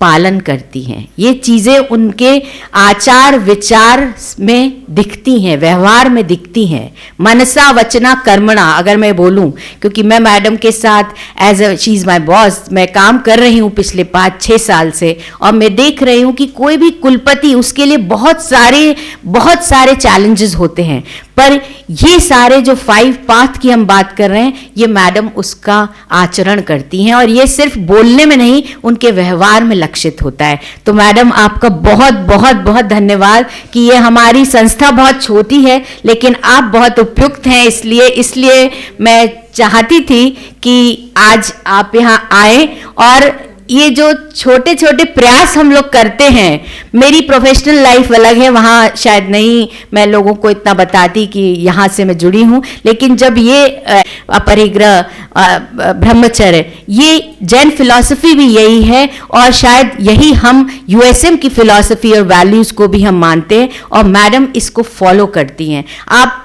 पालन करती हैं। ये चीज़ें उनके आचार विचार में दिखती हैं, व्यवहार में दिखती हैं, मनसा वचना कर्मणा अगर मैं बोलूं, क्योंकि मैं मैडम के साथ as a she is my boss मैं काम कर रही हूं पिछले 5-6 साल से, और मैं देख रही हूं कि कोई भी कुलपति उसके लिए बहुत सारे चैलेंजेस होते हैं, पर ये सारे जो 5 पाथ की हम बात कर रहे हैं ये मैडम उसका आचरण करती हैं, और ये सिर्फ बोलने में नहीं उनके व्यवहार में लक्षित होता है। तो मैडम आपका बहुत बहुत बहुत धन्यवाद कि ये हमारी संस्था बहुत छोटी है लेकिन आप बहुत उपयुक्त हैं, इसलिए मैं चाहती थी कि आज आप यहाँ आए, और ये जो छोटे छोटे प्रयास हम लोग करते हैं, मेरी प्रोफेशनल लाइफ अलग है, वहाँ शायद नहीं मैं लोगों को इतना बताती कि यहाँ से मैं जुड़ी हूँ, लेकिन जब ये अपरिग्रह ब्रह्मचर्य, ये जैन फिलॉसफी भी यही है, और शायद यही हम यूएसएम की फिलॉसफी और वैल्यूज़ को भी हम मानते हैं, और मैडम इसको फॉलो करती हैं। आप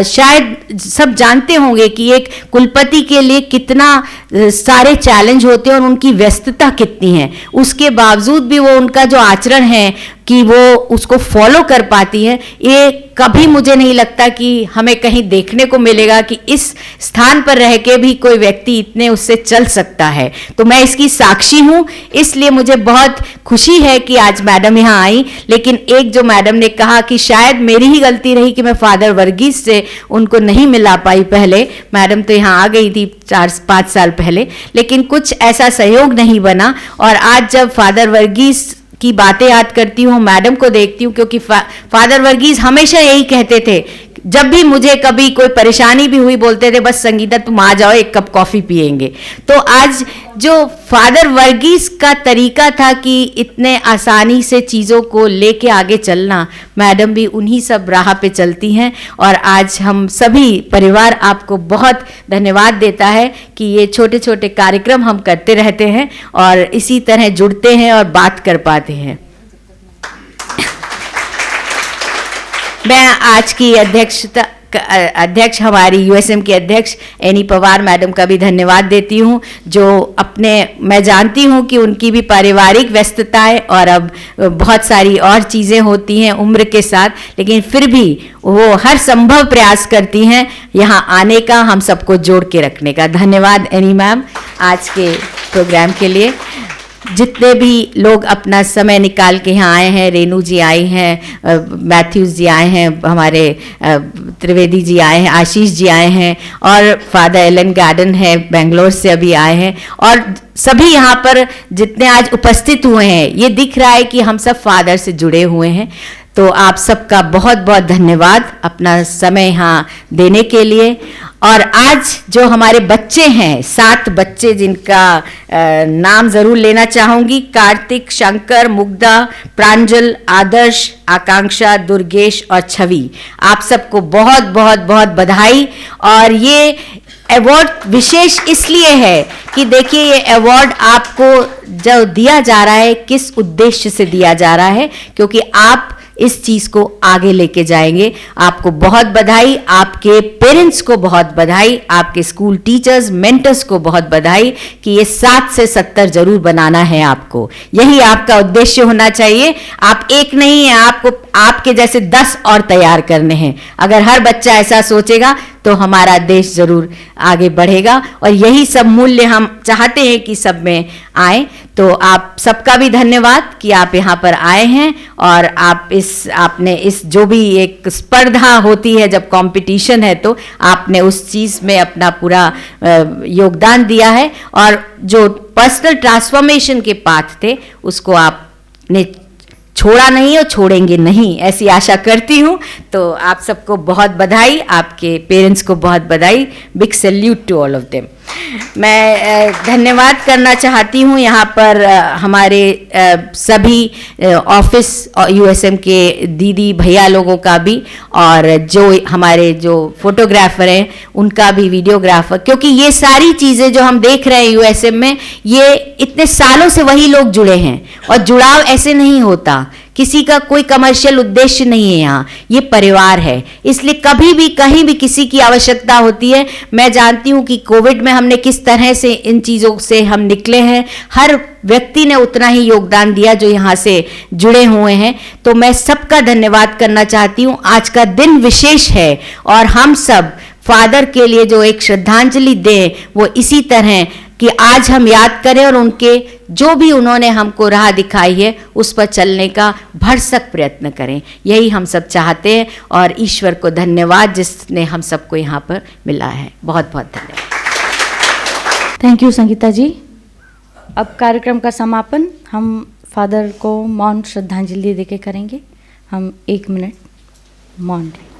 शायद सब जानते होंगे कि एक कुलपति के लिए कितना सारे चैलेंज होते हैं और उनकी व्यस्तता कितनी है, उसके बावजूद भी वो उनका जो आचरण है कि वो उसको फॉलो कर पाती है, ये कभी मुझे नहीं लगता कि हमें कहीं देखने को मिलेगा कि इस स्थान पर रह के भी कोई व्यक्ति इतने उससे चल सकता है। तो मैं इसकी साक्षी हूँ, इसलिए मुझे बहुत खुशी है कि आज मैडम यहाँ आई। लेकिन एक जो मैडम ने कहा कि शायद मेरी ही गलती रही कि मैं फादर वर्गीस से उनको नहीं मिला पाई पहले, मैडम तो यहाँ आ गई थी 4-5 साल पहले, लेकिन कुछ ऐसा सहयोग नहीं बना, और आज जब फादर वर्गीस की बातें याद करती हूँ, मैडम को देखती हूँ, क्योंकि फादर वर्गीस हमेशा यही कहते थे, जब भी मुझे कभी कोई परेशानी भी हुई बोलते थे बस संगीता तुम आ जाओ, एक कप कॉफ़ी पियेंगे। तो आज जो फादर वर्गीस का तरीका था कि इतने आसानी से चीज़ों को लेके आगे चलना, मैडम भी उन्हीं सब राह पे चलती हैं, और आज हम सभी परिवार आपको बहुत धन्यवाद देता है कि ये छोटे छोटे कार्यक्रम हम करते रहते हैं और इसी तरह जुड़ते हैं और बात कर पाते हैं। मैं आज की अध्यक्ष हमारी यूएसएम की अध्यक्ष एनी पवार मैडम का भी धन्यवाद देती हूँ, जो मैं जानती हूँ कि उनकी भी पारिवारिक व्यस्तताएं और अब बहुत सारी और चीज़ें होती हैं उम्र के साथ, लेकिन फिर भी वो हर संभव प्रयास करती हैं यहाँ आने का, हम सबको जोड़ के रखने का। धन्यवाद एनी मैम आज के प्रोग्राम के लिए। जितने भी लोग अपना समय निकाल के यहाँ आए हैं, रेनू जी आई हैं, मैथ्यूज़ जी आए हैं, हमारे त्रिवेदी जी आए हैं, आशीष जी आए हैं, और फादर एलन गार्डन है बेंगलोर से अभी आए हैं, और सभी यहाँ पर जितने आज उपस्थित हुए हैं, ये दिख रहा है कि हम सब फादर से जुड़े हुए हैं। तो आप सबका बहुत बहुत धन्यवाद अपना समय यहाँ देने के लिए। और आज जो हमारे बच्चे हैं, 7 बच्चे जिनका नाम ज़रूर लेना चाहूँगी, कार्तिक, शंकर, मुग्धा, प्रांजल, आदर्श, आकांक्षा, दुर्गेश और छवि, आप सबको बहुत बहुत बहुत बधाई। और ये अवार्ड विशेष इसलिए है कि देखिए ये अवार्ड आपको जो दिया जा रहा है किस उद्देश्य से दिया जा रहा है, क्योंकि आप इस चीज़ को आगे लेके जाएंगे। आपको बहुत बधाई, आपके पेरेंट्स को बहुत बधाई, आपके स्कूल टीचर्स मेंटर्स को बहुत बधाई कि ये 7 से 70 जरूर बनाना है आपको, यही आपका उद्देश्य होना चाहिए। आप एक नहीं है, आपको आपके जैसे 10 और तैयार करने हैं। अगर हर बच्चा ऐसा सोचेगा तो हमारा देश जरूर आगे बढ़ेगा, और यही सब मूल्य हम चाहते हैं कि सब में आए। तो आप सबका भी धन्यवाद कि आप यहाँ पर आए हैं, और आपने इस जो भी एक स्पर्धा होती है जब कंपटीशन है, तो आपने उस चीज़ में अपना पूरा योगदान दिया है, और जो पर्सनल ट्रांसफॉर्मेशन के पाथ थे उसको आपने छोड़ा नहीं और छोड़ेंगे नहीं, ऐसी आशा करती हूँ। तो आप सबको बहुत बधाई, आपके पेरेंट्स को बहुत बधाई। Big salute to all of them. मैं धन्यवाद करना चाहती हूँ यहाँ पर हमारे सभी ऑफिस यूएसएम के दीदी भैया लोगों का भी, और जो हमारे जो फोटोग्राफर हैं उनका भी, वीडियोग्राफर, क्योंकि ये सारी चीज़ें जो हम देख रहे हैं यूएसएम में, ये इतने सालों से वही लोग जुड़े हैं, और जुड़ाव ऐसे नहीं होता किसी का कोई कमर्शियल उद्देश्य नहीं है यहाँ, ये परिवार है। इसलिए कभी भी कहीं भी किसी की आवश्यकता होती है, मैं जानती हूँ कि कोविड में हमने किस तरह से इन चीज़ों से हम निकले हैं, हर व्यक्ति ने उतना ही योगदान दिया जो यहाँ से जुड़े हुए हैं। तो मैं सबका धन्यवाद करना चाहती हूँ। आज का दिन विशेष है और हम सब फादर के लिए जो एक श्रद्धांजलि दें वो इसी तरह कि आज हम याद करें और उनके जो भी उन्होंने हमको राह दिखाई है उस पर चलने का भरसक प्रयत्न करें, यही हम सब चाहते हैं। और ईश्वर को धन्यवाद जिसने हम सबको यहाँ पर मिला है। बहुत बहुत धन्यवाद। थैंक यू संगीता जी। अब कार्यक्रम का समापन हम फादर को मौन श्रद्धांजलि देके करेंगे। हम 1 मिनट मौन रहें।